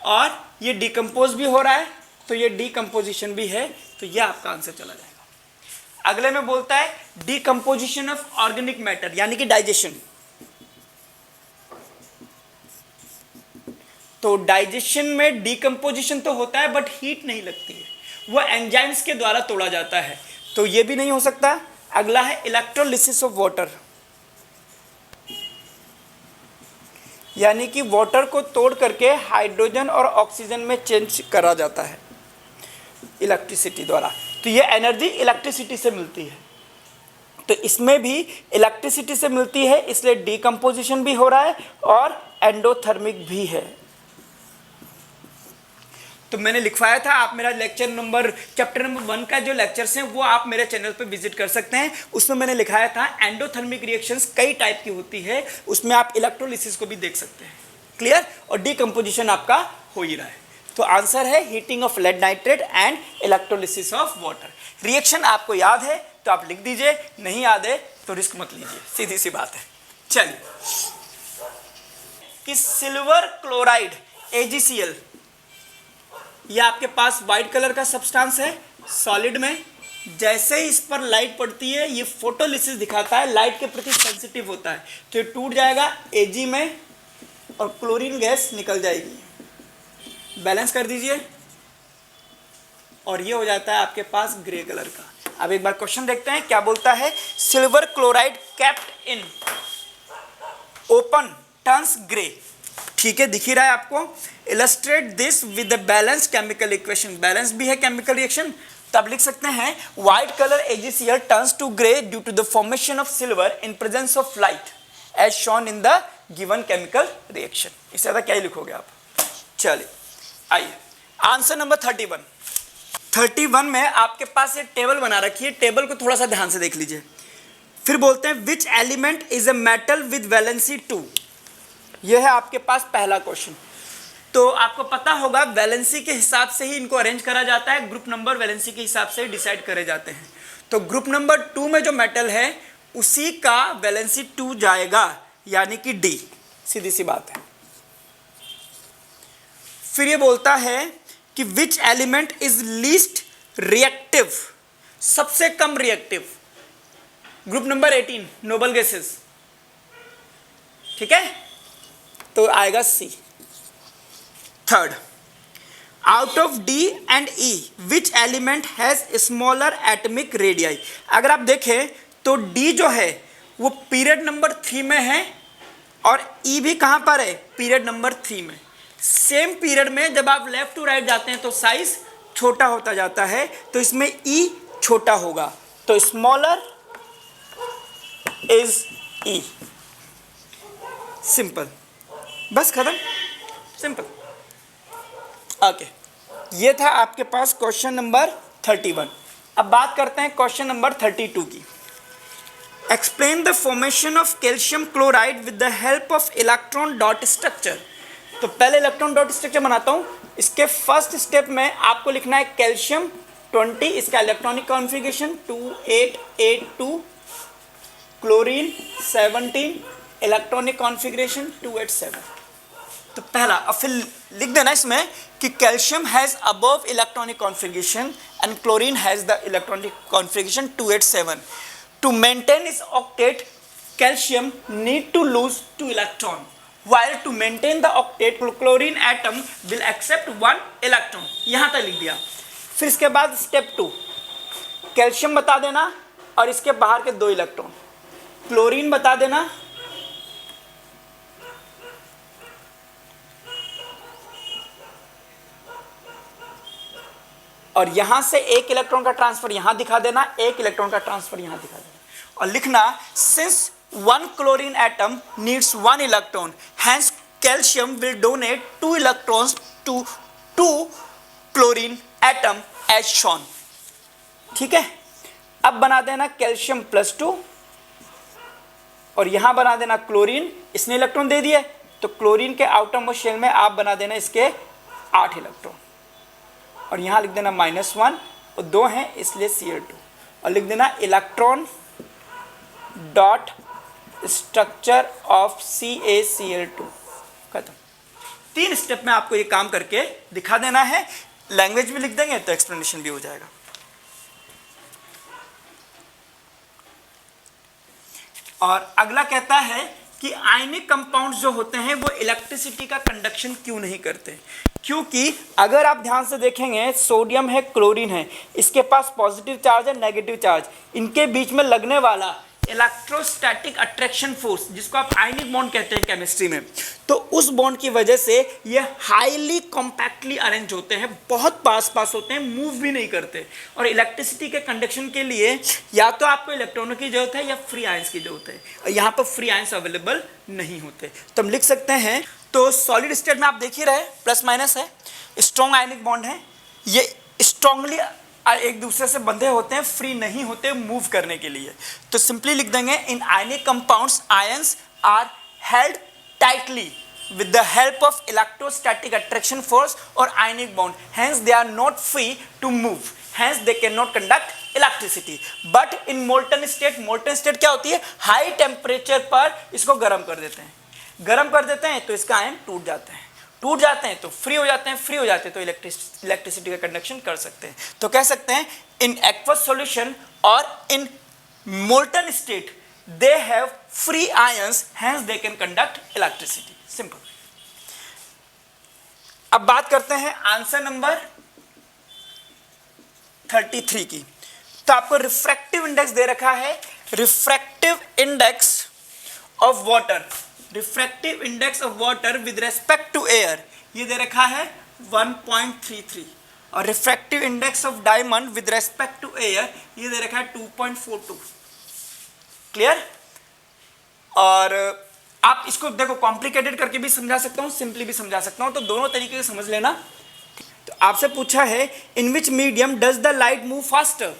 और ये डिकम्पोज भी हो रहा है, तो ये डीकम्पोजिशन भी है, तो ये आपका आंसर चला जाएगा। अगले में बोलता है डीकम्पोजिशन ऑफ ऑर्गेनिक मैटर, यानी कि डाइजेशन। तो डाइजेशन में डीकम्पोजिशन तो होता है बट हीट नहीं लगती है, वो एंजाइम्स के द्वारा तोड़ा जाता है, तो ये भी नहीं हो सकता। अगला है इलेक्ट्रोलिसिस ऑफ वाटर, यानी कि वाटर को तोड़ करके हाइड्रोजन और ऑक्सीजन में चेंज करा जाता है इलेक्ट्रिसिटी द्वारा, तो ये एनर्जी इलेक्ट्रिसिटी से मिलती है। तो इसमें भी इलेक्ट्रिसिटी से मिलती है, इसलिए डीकम्पोजिशन भी हो रहा है और एंडोथर्मिक भी है। तो मैंने लिखवाया था, आप मेरा चैप्टर नंबर 1 का जो लेक्चर्स हैं वो आप मेरे चैनल पे विजिट कर सकते हैं। उसमें मैंने लिखाया था एंडोथर्मिक रिएक्शंस कई टाइप की होती है, उसमें आप इलेक्ट्रोलिसिस को भी देख सकते हैं। क्लियर? और डीकम्पोजिशन आपका हो ही रहा है। तो आंसर है heating of lead nitrate and electrolysis of water. Reaction आपको याद है तो आप लिख दीजिए, नहीं याद है तो रिस्क मत लीजिए, सीधी सी बात है। चलिए, कि सिल्वर क्लोराइड AgCl, ये आपके पास व्हाइट कलर का सब्सटेंस है सॉलिड में, जैसे ही इस पर लाइट पड़ती है ये फोटोलिसिस दिखाता है, लाइट के प्रति सेंसिटिव होता है, तो ये टूट जाएगा Ag में और क्लोरीन गैस निकल जाएगी। बैलेंस कर दीजिए और ये हो जाता है आपके पास ग्रे कलर का। अब एक बार क्वेश्चन देखते हैं क्या बोलता है। Silver chloride kept in open turns grey, ठीक है, दिख ही रहा है आपको। Illustrate this with the balance chemical equation, balance भी है केमिकल रिएक्शन, तब लिख सकते हैं white colour AgCl turns to grey due to the formation of silver in presence of light as shown in the given chemical reaction. इससे ज्यादा क्या ही लिखोगे आप। चलिए आइए आंसर नंबर 31 में आपके पास एक टेबल बना रखी है, टेबल को थोड़ा सा ध्यान से देख लीजिए। फिर बोलते हैं विच element is a metal with valency 2, यह है आपके पास पहला क्वेश्चन। तो आपको पता होगा वैलेंसी के हिसाब से ही इनको अरेंज करा जाता है, ग्रुप नंबर वैलेंसी के हिसाब से डिसाइड करे जाते हैं। तो ग्रुप नंबर 2 में जो मेटल है उसी का वैलेंसी 2 जाएगा, यानी कि D, सीधी सी बात है। फिर ये बोलता है कि which element is least reactive, सबसे कम reactive. Group number 18 noble gases, ठीक है, तो आएगा C. Third, out of D and E which element has smaller atomic radii. अगर आप देखें तो डी जो है वो पीरियड नंबर 3 में है और ई भी कहां पर है, पीरियड नंबर 3 में। सेम पीरियड में जब आप लेफ्ट टू राइट जाते हैं तो साइज छोटा होता जाता है, तो इसमें ई छोटा होगा, तो स्मॉलर इज ई। सिंपल, बस खत्म, सिंपल। ओके, ये था आपके पास क्वेश्चन नंबर 31। अब बात करते हैं क्वेश्चन नंबर 32 की। Explain the formation of calcium chloride with the help of electron dot structure. तो पहले इलेक्ट्रॉन डॉट स्ट्रक्चर बनाता हूं। इसके फर्स्ट स्टेप में आपको लिखना है कैल्शियम 20, इसका electronic configuration 2882, chlorine 17, electronic configuration 287। तो पहला, अब फिर लिख देना इसमें कि calcium has above electronic configuration and chlorine has the electronic configuration 287। To maintain its octet, calcium need to lose 2 electron, while to maintain the octet chlorine atom will accept 1 electron। यहां तक लिख दिया। फिर इसके बाद स्टेप 2, कैल्शियम बता देना और इसके बाहर के 2 इलेक्ट्रॉन, क्लोरीन बता देना और यहां से 1 इलेक्ट्रॉन का ट्रांसफर यहां दिखा देना, 1 इलेक्ट्रॉन का ट्रांसफर यहां दिखा देना और लिखना since 1 chlorine atom needs 1 electron, hence calcium will donate 2 electrons to 2 chlorine atom as shown। ठीक है, अब बना देना कैल्शियम +2 और यहां बना देना क्लोरीन, इसने इलेक्ट्रॉन दे दिए तो क्लोरीन के आउटर मोस्ट शेल में आप बना देना इसके 8 इलेक्ट्रॉन और यहां लिख देना -1 और 2 हैं इसलिए Cl2 और लिख देना electron dot structure of CaCl2। खत्म। 3 स्टेप में आपको ये काम करके दिखा देना है, लैंग्वेज भी लिख देंगे तो एक्सप्लेनेशन भी हो जाएगा। और अगला कहता है कि आयनिक कंपाउंड्स जो होते हैं वो इलेक्ट्रिसिटी का कंडक्शन क्यों नहीं करते, क्योंकि अगर आप ध्यान से देखेंगे सोडियम है, क्लोरीन है, इसके पास पॉजिटिव चार्ज है, नेगेटिव चार्ज, इनके बीच में लगने वाला इलेक्ट्रोस्टैटिक अट्रैक्शन फोर्स जिसको आप आयनिक बॉन्ड कहते हैं केमिस्ट्री में, तो उस बॉन्ड की वजह से ये हाईली कॉम्पैक्टली अरेंज होते हैं, बहुत पास पास होते हैं, मूव भी नहीं करते। और इलेक्ट्रिसिटी के कंडक्शन के लिए या तो आपको इलेक्ट्रॉनों की जरूरत है या फ्री आयंस की जरूरत है, और यहाँ पर फ्री आयंस अवेलेबल नहीं होते। तो हम लिख सकते हैं, तो सॉलिड स्टेट में आप देख ही रहे +- है, स्ट्रॉन्ग आयनिक बॉन्ड है, ये स्ट्रॉन्गली एक दूसरे से बंधे होते हैं, फ्री नहीं होते मूव करने के लिए। तो सिंपली लिख देंगे in ionic compounds ions are held tightly with the help of electrostatic attraction force or ionic bond, hence they are not free to move, hence they cannot conduct electricity। but in molten state क्या होती है, high temperature पर इसको गर्म कर देते हैं, गर्म कर देते हैं तो इसका आयन टूट जाते हैं, टूट जाते हैं तो फ्री हो जाते हैं, फ्री हो जाते हैं तो इलेक्ट्रिसिटी का कंडक्शन कर सकते हैं। तो कह सकते हैं इन एक्वस सॉल्यूशन और इन molten state they have free ions, hence they can conduct electricity. Simple. अब बात करते हैं आंसर नंबर 33 की। तो आपको रिफ्रैक्टिव इंडेक्स दे रखा है, refractive index of water, refractive index of water with respect to air ये दे रखा है 1.33 और refractive index of diamond with respect to air ये दे रखा है 2.42। क्लियर? और आप इसको देखो कॉम्प्लिकेटेड करके भी समझा सकता हूं, सिंपली भी समझा सकता हूं, तो दोनों तरीके से समझ लेना। तो आपसे पूछा है in which medium does the light move faster,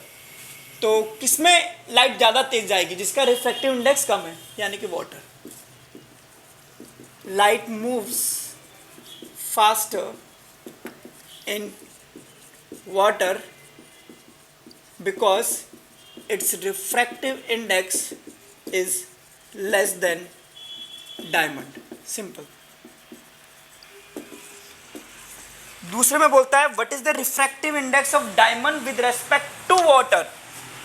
तो किसमें लाइट ज्यादा तेज जाएगी, जिसका रिफ्रैक्टिव इंडेक्स कम है, यानी कि water. light moves faster in water because its refractive index is less than diamond। Simple। दूसरे में बोलता है what is the refractive index of diamond with respect to water.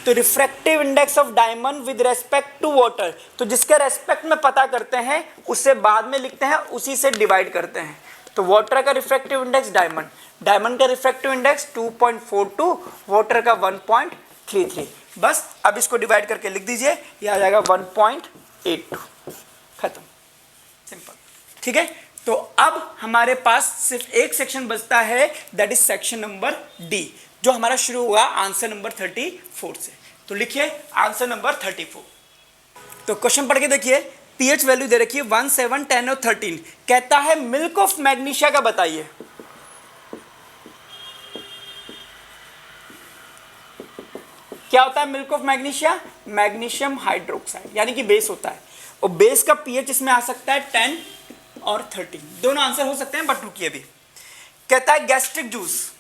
तो refractive index of diamond with respect to water, तो जिसके respect में पता करते हैं उसे बाद में लिखते हैं, उसी से डिवाइड करते हैं। तो वाटर का रिफ्रैक्टिव इंडेक्स डायमंड, डायमंड का रिफ्रैक्टिव इंडेक्स 2.42, वाटर का 1.33। बस अब इसको डिवाइड करके लिख दीजिए, ये आ जाएगा 1.82, खत्म, सिंपल। ठीक है, तो अब हमारे पास सिर्फ एक सेक्शन बचता है, that is section number D, जो हमारा शुरू हुआ आंसर नंबर 34 से। तो लिखिए आंसर नंबर 34। तो क्वेश्चन पढ़ के देखिए, पीएच वैल्यू दे रखी है 1, 7, 10 और 13। कहता है मिल्क ऑफ मैग्नीशिया का बताइए। क्या होता है milk of magnesia? Magnesium hydroxide, यानी कि बेस होता है, और बेस का पीएच इसमें आ सकता है 10 और 13, दोनों आंसर हो सकते हैं, बट रुकिए अभी। कहता है गैस्ट्रिक जूस,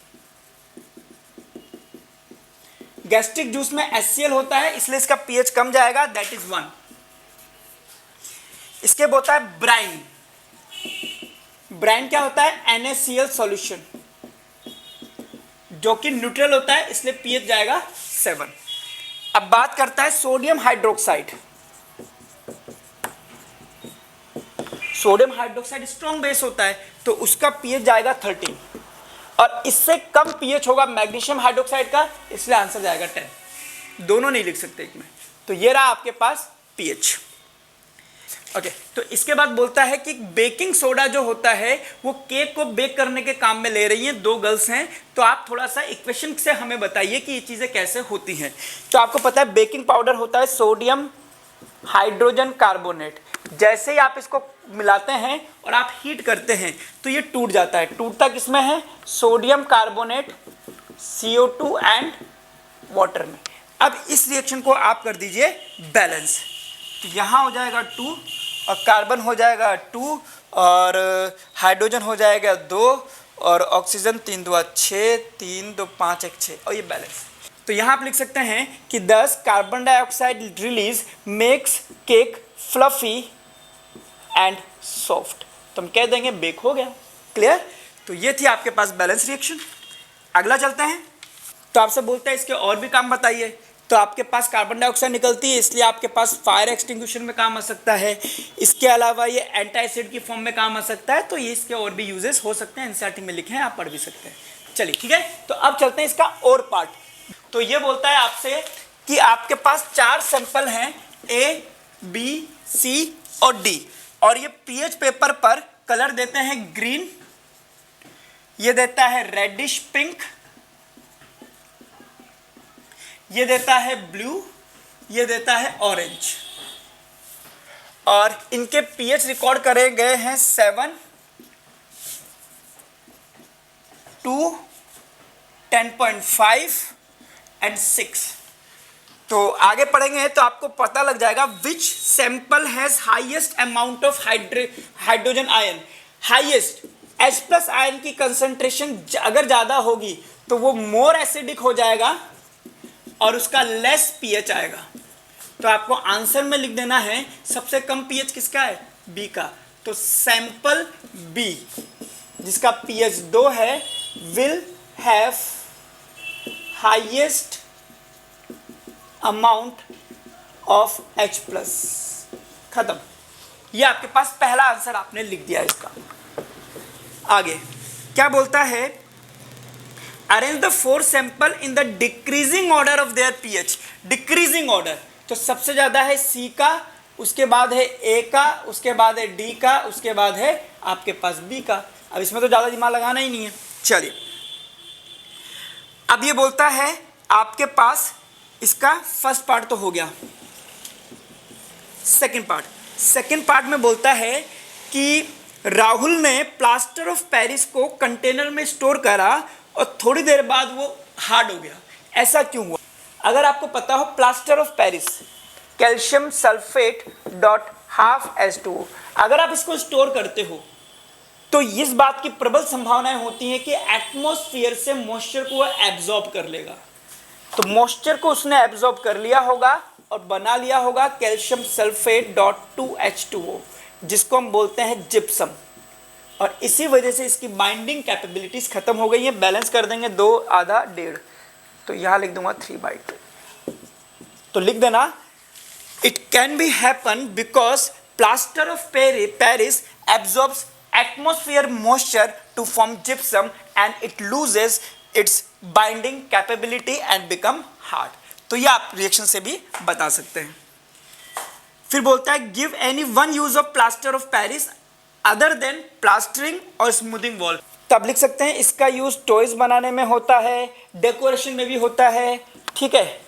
गैस्ट्रिक जूस में HCl होता है, इसलिए इसका पीएच कम जाएगा, दैट इज 1। इसके बोलता है ब्राइन, ब्राइन क्या होता है? NaCl सॉल्यूशन, जो कि न्यूट्रल होता है, इसलिए पीएच जाएगा 7। अब बात करता है sodium hydroxide, sodium hydroxide strong base होता है, तो उसका पीएच जाएगा 13, और इससे कम पीएच होगा मैग्नीशियम हाइड्रोक्साइड का, इसलिए आंसर जाएगा 10। दोनों नहीं लिख सकते एक में। तो ये रहा आपके पास पीएच। ओके, तो इसके बाद बोलता है कि बेकिंग सोडा जो होता है वो केक को बेक करने के काम में ले रही हैं, 2 गर्ल्स हैं, तो आप थोड़ा सा इक्वेशन से हमें बताइए कि ये चीज़ें कैसे होती हैं। तो आपको पता है बेकिंग पाउडर होता है सोडियम हाइड्रोजन कार्बोनेट, जैसे ही आप इसको मिलाते हैं और आप हीट करते हैं तो ये टूट जाता है। टूटता किसमें है? Sodium carbonate, CO2 and water में। अब इस रिएक्शन को आप कर दीजिए बैलेंस, तो यहाँ हो जाएगा 2 और कार्बन हो जाएगा 2 और हाइड्रोजन हो जाएगा 2 और ऑक्सीजन 3 2 6, 3 2 5 1 6, और ये बैलेंस। तो यहाँ आप लिख सकते हैं कि 10 carbon dioxide release makes cake fluffy and soft, तो हम कह देंगे बेक हो गया। क्लियर? तो ये थी आपके पास बैलेंस रिएक्शन। अगला चलते हैं, तो आपसे बोलते हैं इसके और भी काम बताइए। तो आपके पास कार्बन डाइऑक्साइड निकलती है, इसलिए आपके पास फायर एक्सटिंग्विशर में काम आ सकता है, इसके अलावा ये एंटी एसिड की फॉर्म में काम आ सकता है, तो ये इसके और भी यूजेस हो सकते हैं, एनसीईआरटी में लिखे हैं, आप पढ़ भी सकते हैं। चलिए ठीक है, तो अब चलते हैं इसका और पार्ट। तो ये बोलता है आपसे कि आपके पास 4 सैंपल हैं, A, B, C और D, और ये पीएच पेपर पर कलर देते हैं ग्रीन, ये देता है रेडिश पिंक, ये देता है ब्लू, ये देता है ऑरेंज, और इनके पीएच रिकॉर्ड करे गए हैं 7, 2, 10.5 एंड 6। तो आगे पढ़ेंगे तो आपको पता लग जाएगा which sample has highest amount of hydrogen ion. Highest H+ ion की कंसंट्रेशन अगर ज्यादा होगी तो वो मोर एसिडिक हो जाएगा और उसका लेस पीएच आएगा। तो आपको आंसर में लिख देना है सबसे कम पीएच किसका है? बी का। तो सैंपल बी जिसका पीएच 2 है will have highest amount of H+। खत्म। ये आपके पास पहला आंसर आपने लिख दिया इसका। आगे क्या बोलता है? Arrange the 4 sample in the decreasing order of their pH. Decreasing order, तो सबसे ज्यादा है सी का, उसके बाद है ए का, उसके बाद है डी का, उसके बाद है आपके पास बी का। अब इसमें तो ज्यादा दिमाग लगाना ही नहीं है। चलिए अब ये बोलता है आपके पास इसका फर्स्ट पार्ट तो हो गया, सेकंड पार्ट में बोलता है कि राहुल ने प्लास्टर ऑफ पेरिस को कंटेनर में स्टोर करा और थोड़ी देर बाद वो हार्ड हो गया। ऐसा क्यों हुआ? अगर आपको पता हो plaster of Paris calcium sulphate dot half H2O, अगर आप इसको स्टोर करते हो तो इस बात की प्रबल संभावनाएं होती हैं कि एटमॉस्फेयर से मॉइस्चर को वह एब्जॉर्ब कर लेगा। तो मॉइस्चर को उसने एब्जॉर्ब कर लिया होगा और बना लिया होगा कैल्शियम सल्फेट डॉट 2H2O, जिसको हम बोलते हैं जिप्सम। और इसी वजह से इसकी बाइंडिंग कैपेबिलिटीज खत्म हो गई है। बैलेंस कर देंगे 2 आधा 1.5, तो यहाँ लिख दूंगा 3/2। तो लिख देना, it can be happen because plaster of Paris absorbs atmosphere moisture to form gypsum and it loses its binding capability and become hard. तो ये आप रिएक्शन से भी बता सकते हैं। फिर बोलता है give any one use of plaster of Paris other than plastering और स्मूथिंग वॉल। तब लिख सकते हैं इसका यूज टॉयज बनाने में होता है, डेकोरेशन में भी होता है, ठीक है,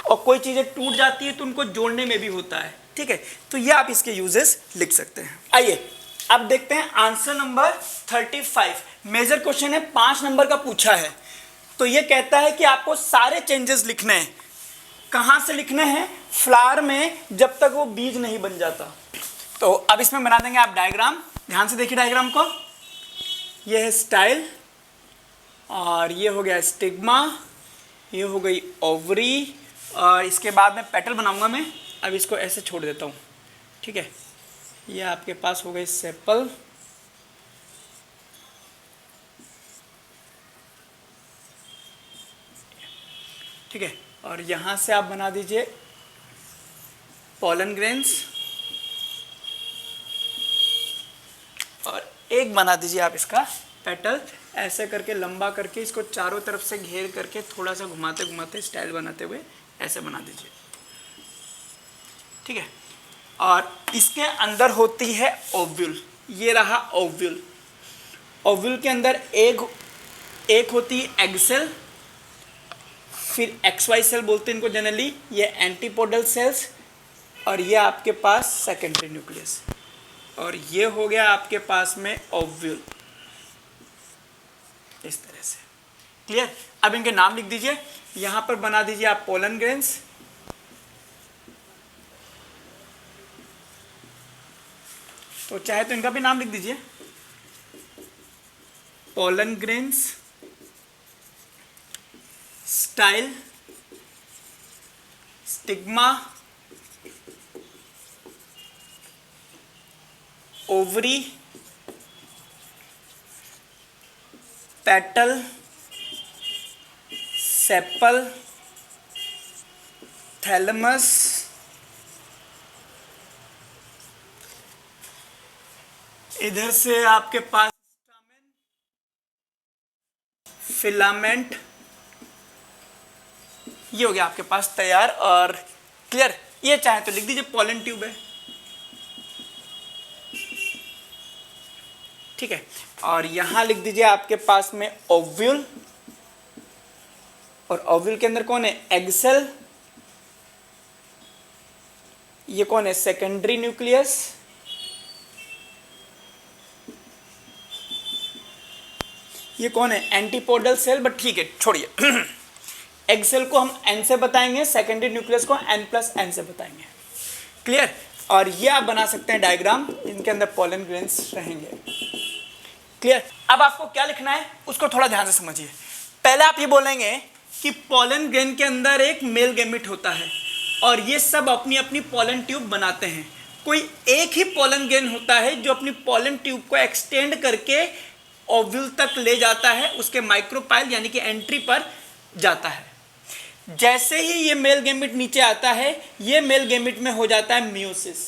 और कोई चीजें टूट जाती है तो उनको जोड़ने में भी होता है, ठीक है। तो ये आप इसके यूजेस लिख सकते हैं। आइए अब देखते हैं आंसर नंबर 35। मेजर क्वेश्चन है, 5 नंबर का पूछा है। तो ये कहता है कि आपको सारे चेंजेस लिखने हैं। कहां से लिखने हैं? फ्लावर में, जब तक वो बीज नहीं बन जाता। तो अब इसमें बना देंगे आप डायग्राम। ध्यान से देखिए डायग्राम को। ये है स्टाइल, और ये हो गया स्टिग्मा, ये हो गई ओवरी, और इसके बाद में पेटल बनाऊंगा मैं। अब इसको ऐसे छोड़ देता हूँ, ठीक है। ये आपके पास हो गई सेपल, ठीक है, और यहाँ से आप बना दीजिए पोलन ग्रेन्स, और एक बना दीजिए आप इसका पेटल। ऐसे करके लंबा करके इसको चारों तरफ से घेर करके थोड़ा सा घुमाते घुमाते स्टाइल बनाते हुए ऐसे बना दीजिए, ठीक है। और इसके अंदर होती है ओव्यूल। ये रहा ओव्यूल। ओव्यूल के अंदर एक होती है एग सेल, फिर XY सेल बोलते हैं इनको जनरली, ये एंटीपोडल सेल्स, और ये आपके पास सेकेंडरी न्यूक्लियस, और ये हो गया आपके पास में ओव्यूल, इस तरह से। क्लियर? अब इनके नाम लिख दीजिए। यहां पर बना दीजिए आप पोलन ग्रेन्स, तो चाहे तो इनका भी नाम लिख दीजिए, pollen grains, style, stigma, ovary, petal, sepal, thalamus, इधर से आपके पास फिलामेंट, ये हो गया आपके पास तैयार। और क्लियर? ये चाहे तो लिख दीजिए पोलन ट्यूब है, ठीक है। और यहां लिख दीजिए आपके पास में ओव्यूल, और ओव्यूल के अंदर कौन है? Egg cell. ये कौन है? Secondary nucleus. ये कौन है? एंटीपोडल सेल, बट ठीक है छोड़िए। एग सेल को हम N से बताएंगे, सेकेंडरी न्यूक्लियस को N+N से बताएंगे। क्लियर? और ये आप बना सकते हैं डायग्राम, इनके अंदर पोलन ग्रेन्स रहेंगे। क्लियर? अब आपको क्या लिखना है उसको थोड़ा ध्यान से समझिए। पहले आप ये बोलेंगे कि पोलन ग्रेन के अंदर एक मेल गैमेट होता है, और ये सब अपनी अपनी पोलन ट्यूब बनाते हैं। कोई एक ही पोलन ग्रेन होता है जो अपनी पोलन ट्यूब को एक्सटेंड करके ओव्यूल तक ले जाता है, उसके माइक्रोपाइल यानी कि एंट्री पर जाता है। जैसे ही ये मेल गैमेट नीचे आता है, ये मेल गैमेट में हो जाता है मियोसिस।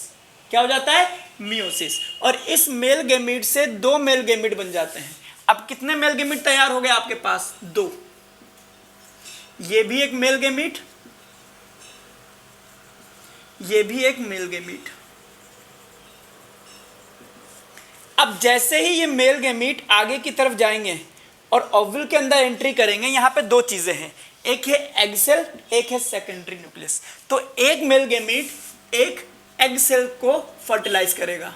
क्या हो जाता है? मियोसिस। और इस मेल गैमेट से 2 मेल गैमेट बन जाते हैं। अब कितने मेल गैमेट तैयार हो गए आपके पास? 2। ये भी एक मेल गैमेट, ये भी एक मेल गैमेट। अब जैसे ही ये मेल गैमेट आगे की तरफ जाएंगे और ओव्यूल के अंदर एंट्री करेंगे, यहां पे 2 चीजें हैं, एक है एग सेल, एक है सेकेंडरी न्यूक्लियस। तो एक मेल गैमेट एक एग सेल को फर्टिलाइज करेगा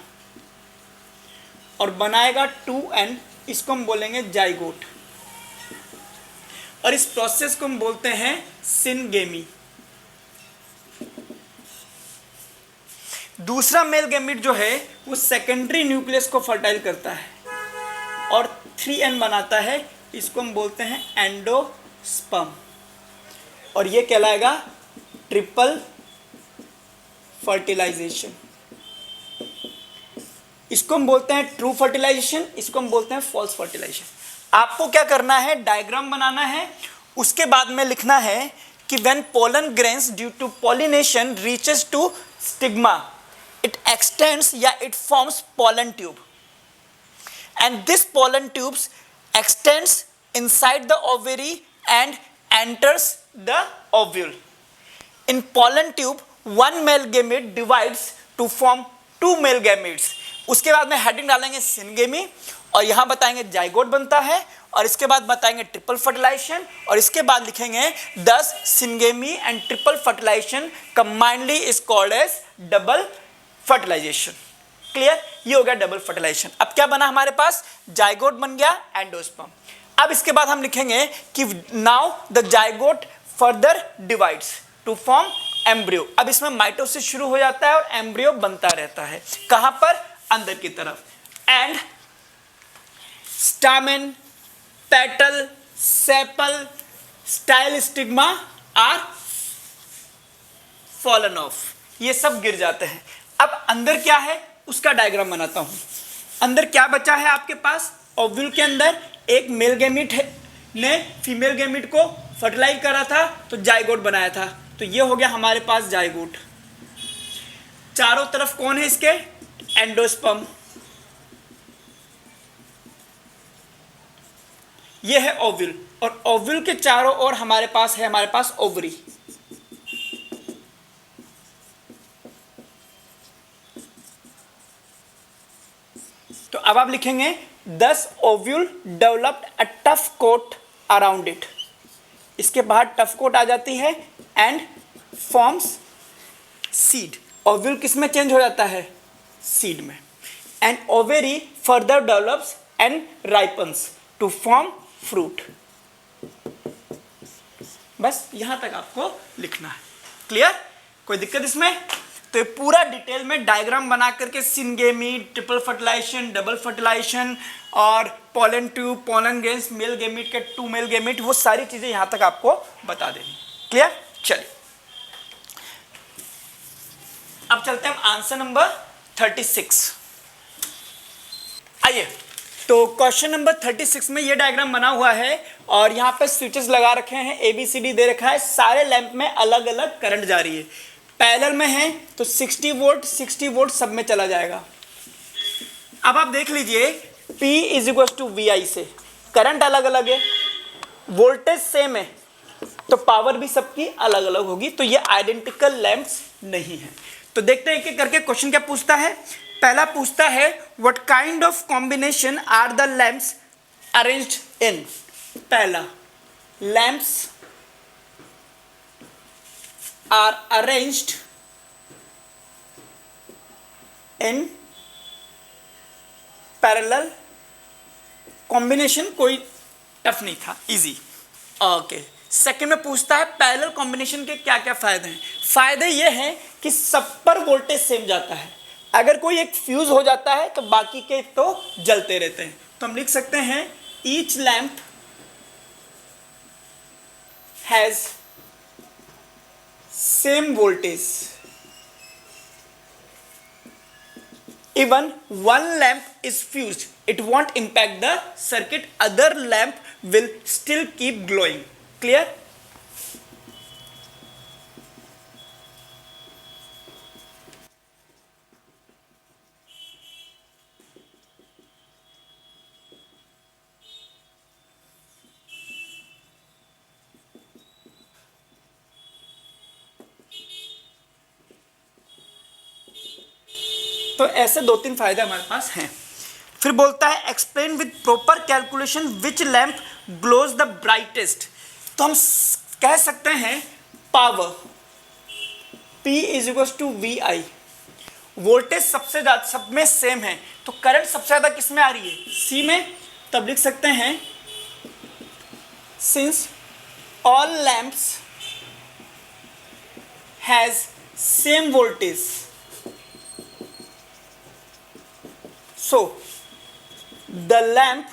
और बनाएगा 2N, इसको हम बोलेंगे जाइगोट, और इस प्रोसेस को हम बोलते हैं सिनगेमी। दूसरा मेल गैमेट जो है वो सेकेंडरी न्यूक्लियस को फर्टाइल करता है और 3N बनाता है, इसको हम बोलते हैं एंडोस्पर्म, और ये कहलाएगा ट्रिपल फर्टिलाइजेशन। इसको हम बोलते हैं ट्रू फर्टिलाइजेशन, इसको हम बोलते हैं फॉल्स फर्टिलाइजेशन। आपको क्या करना है, डायग्राम बनाना है, उसके बाद में लिखना है कि when pollen grains due to pollination reaches to stigma it extends या it forms pollen tube and this pollen tubes extends inside the ovary and enters the ovule. In pollen tube, one male gamete divides to form two male gametes। उसके बाद में heading डालेंगे syngamy और यहाँ बताएंगे zygote बनता है और इसके बाद बताएंगे ट्रिपल फर्टिलाइजेशन और इसके बाद लिखेंगे thus syngamy and triple fertilization combinedly is called as double fertilization. Clear, ये हो गया डबल फर्टिलाइजेशन। अब क्या बना हमारे पास, जाइगोट बन गया, एंडोस्पर्म। अब इसके बाद हम लिखेंगे कि now the zygote further divides to form embryo. अब इसमें माइटोसिस शुरू हो जाता है और एम्ब्रियो बनता रहता है, कहां पर, अंदर की तरफ। And stamen, petal, sepal, style stigma are fallen off, ये सब गिर जाते हैं। अब अंदर क्या है उसका डायग्राम बनाता हूं। अंदर क्या बचा है आपके पास, ओव्यूल के अंदर एक मेल गैमीट ने फीमेल गैमीट को फर्टिलाइज करा था तो जाइगोट बनाया था, तो ये हो गया हमारे पास जाइगोट। चारों तरफ कौन है इसके, एंडोस्पर्म, ये है ओव्यूल और ओव्यूल के चारों ओर हमारे पास ओवरी। तो अब आप लिखेंगे 10 ovule developed a tough coat around it. इसके बाहर टफ कोट आ जाती है एंड फॉर्म्स सीड। ओव्यूल किस में चेंज हो जाता है, सीड में। And ovary further develops and ripens to form fruit. बस यहां तक आपको लिखना है। क्लियर, कोई दिक्कत इसमें? तो ये पूरा डिटेल में डायग्राम बना करके syngamy, triple fertilization, double fertilization और pollen tube, pollen grains, male gamete के टू मेल गेमीट, वो सारी चीजें यहां तक आपको बता देनी। क्लियर, चलिए अब चलते हैं आंसर नंबर 36। आइए, तो क्वेश्चन नंबर 36 में ये डायग्राम बना हुआ है और यहाँ पे स्विचेस लगा रखे हैं, ABCD दे रखा है, सारे लैंप में अलग अलग करंट जा रही है। पैरेलल में है तो 60 वोल्ट सब में चला जाएगा। अब आप देख लीजिए P is equal to VI से, करंट अलग अलग है, वोल्टेज सेम है, तो पावर भी सबकी अलग अलग होगी, तो ये आइडेंटिकल लैंप्स नहीं है। तो देखते हैं एक एक करके क्वेश्चन क्या पूछता है। पहला पूछता है what kind of combination are the lamps arranged in. पहला, lamps are arranged in parallel combination। कोई टफ नहीं था, इजी। ओके, सेकंड में पूछता है पैरेलल कॉम्बिनेशन के क्या क्या फायदे हैं। फायदे ये हैं कि सब पर वोल्टेज सेम जाता है, अगर कोई एक फ्यूज हो जाता है तो बाकी के तो जलते रहते हैं। तो हम लिख सकते हैं each lamp has same voltage, even one lamp is fused it won't impact the circuit, other lamp will still keep glowing। clear, तो ऐसे दो तीन फायदे हमारे पास हैं। फिर बोलता है explain with proper calculation which lamp glows the brightest. तो हम कह सकते हैं power P is equal to VI, voltage सबसे ज्यादा सब में सेम है, तो करंट सबसे ज्यादा किस में आ रही है, C में। तब लिख सकते हैं since all lamps has same voltage so the lamp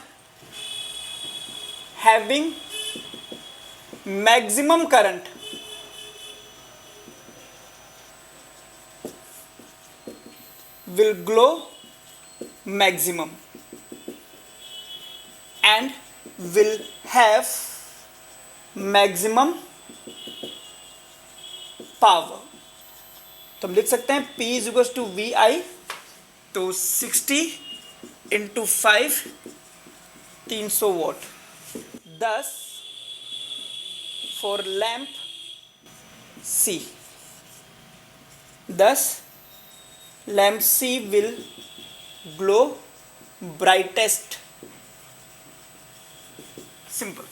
having maximum current will glow maximum and will have maximum power। तो हम लिख सकते हैं P is equal to VI, तो 60 into 5 300 watt. 10 for lamp C, 10 lamp C will glow brightest. Simple.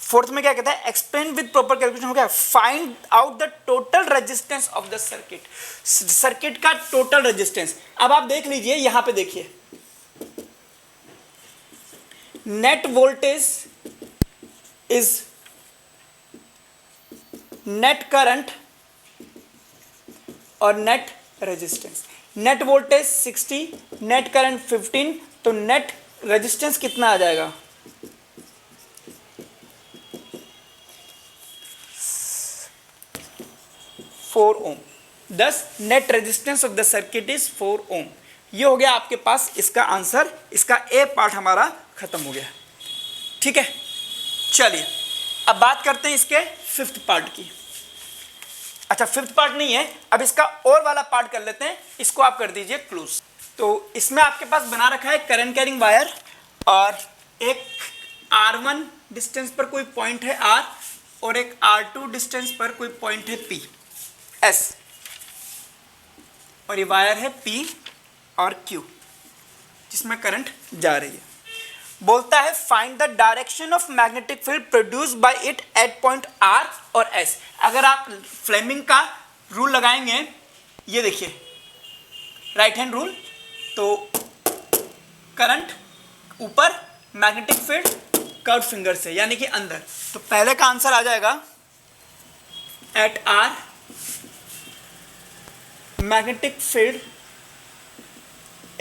Fourth में क्या कहता है, एक्सप्लेन विद प्रॉपर कैलकुलेशन हो गया, find out the total resistance of the circuit, circuit का टोटल रेजिस्टेंस। अब आप देख लीजिए, यहां पे देखिए, net voltage is net current और net resistance. Net voltage 60, net current 15, तो नेट रेजिस्टेंस कितना आ जाएगा, 4 ohm. 10 net resistance of the circuit is 4 ohm. ये हो गया आपके पास इसका आंसर। इसका ए पार्ट हमारा खत्म हो गया। ठीक है, चलिए अब बात करते हैं इसके फिफ्थ पार्ट की। अच्छा, फिफ्थ पार्ट नहीं है, अब इसका और वाला पार्ट कर लेते हैं। इसको आप कर दीजिए क्लोज। तो इसमें आपके पास बना रखा है करंट कैरिंग वायर, और एक R1 डिस्टेंस पर कोई पॉइंट है R, और एक R2 डिस्टेंस पर कोई पॉइंट है P S, और ये वायर है P और Q जिसमें करंट जा रही है। बोलता है find the direction of magnetic field produced by it at point R और S। अगर आप फ्लेमिंग का रूल लगाएंगे, ये देखिए राइट हैंड रूल, तो करंट ऊपर, मैग्नेटिक फील्ड कर्व फिंगर से यानी कि अंदर। तो पहले का आंसर आ जाएगा at R magnetic field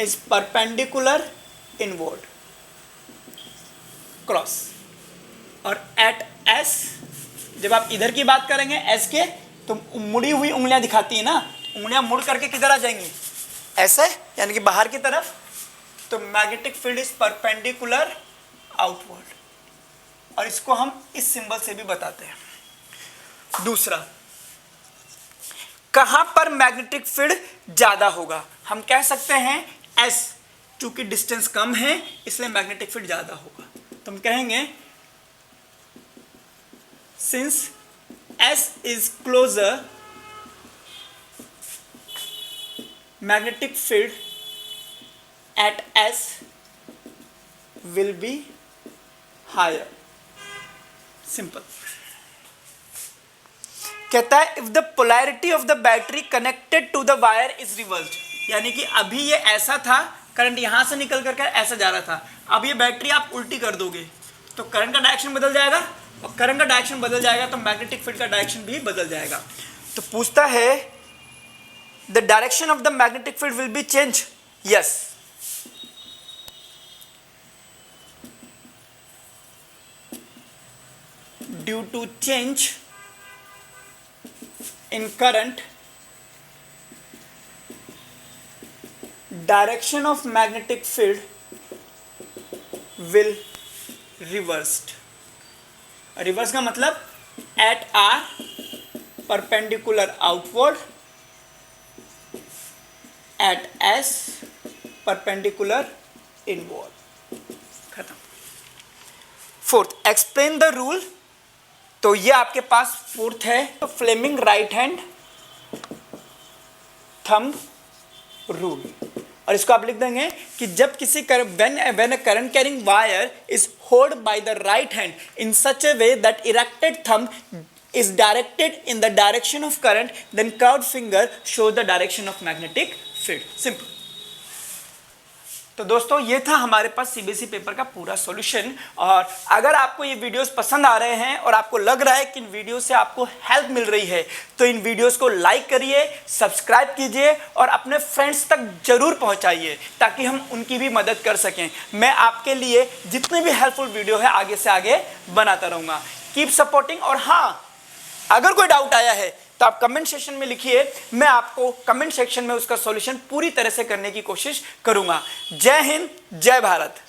is perpendicular inward cross, और एट S जब आप इधर की बात करेंगे S के, तो मुड़ी हुई उंगलियां दिखाती है ना, उंगलियां मुड़ करके किधर आ जाएंगी, ऐसे यानी कि बाहर की तरफ। तो magnetic field is perpendicular outward, और इसको हम इस सिंबल से भी बताते हैं। दूसरा, कहां पर मैग्नेटिक फील्ड ज्यादा होगा, हम कह सकते हैं S, चूंकि डिस्टेंस कम है इसलिए मैग्नेटिक फील्ड ज्यादा होगा। तो हम कहेंगे since S is closer, magnetic field at S will be higher. Simple. कहता है if the polarity of the battery connected to the wire is reversed, यानी कि अभी ये ऐसा था, करंट यहां से निकल करके ऐसा जा रहा था, अब ये बैटरी आप उल्टी कर दोगे तो करंट का डायरेक्शन बदल जाएगा, और करंट का डायरेक्शन बदल जाएगा तो मैग्नेटिक फील्ड का डायरेक्शन भी बदल जाएगा। तो पूछता है the direction of the magnetic field will be change, yes. Due to change in current, direction of magnetic field will reversed। Reverse का मतलब at R perpendicular outward, at S perpendicular inward। खत्म। Fourth, explain the rule. तो ये आपके पास fourth है, तो Fleming right hand thumb rule, और इसको आप लिख देंगे कि जब किसी when a current carrying wire is hold by the right hand in such a way that erected thumb is directed in the direction of current, then curved finger shows the direction of magnetic field। Simple। तो दोस्तों ये था हमारे पास CBSE paper का पूरा solution. और अगर आपको ये वीडियोस पसंद आ रहे हैं और आपको लग रहा है कि इन वीडियो से आपको हेल्प मिल रही है, तो इन वीडियोस को लाइक करिए, सब्सक्राइब कीजिए और अपने फ्रेंड्स तक जरूर पहुंचाइए ताकि हम उनकी भी मदद कर सकें। मैं आपके लिए जितनी भी हेल्पफुल वीडियो है आगे से आगे बनाता रहूँगा। Keep supporting. और हाँ, अगर कोई डाउट आया है तो आप कमेंट सेक्शन में लिखिए, मैं आपको कमेंट सेक्शन में उसका सॉल्यूशन पूरी तरह से करने की कोशिश करूंगा। जय हिंद, जय भारत।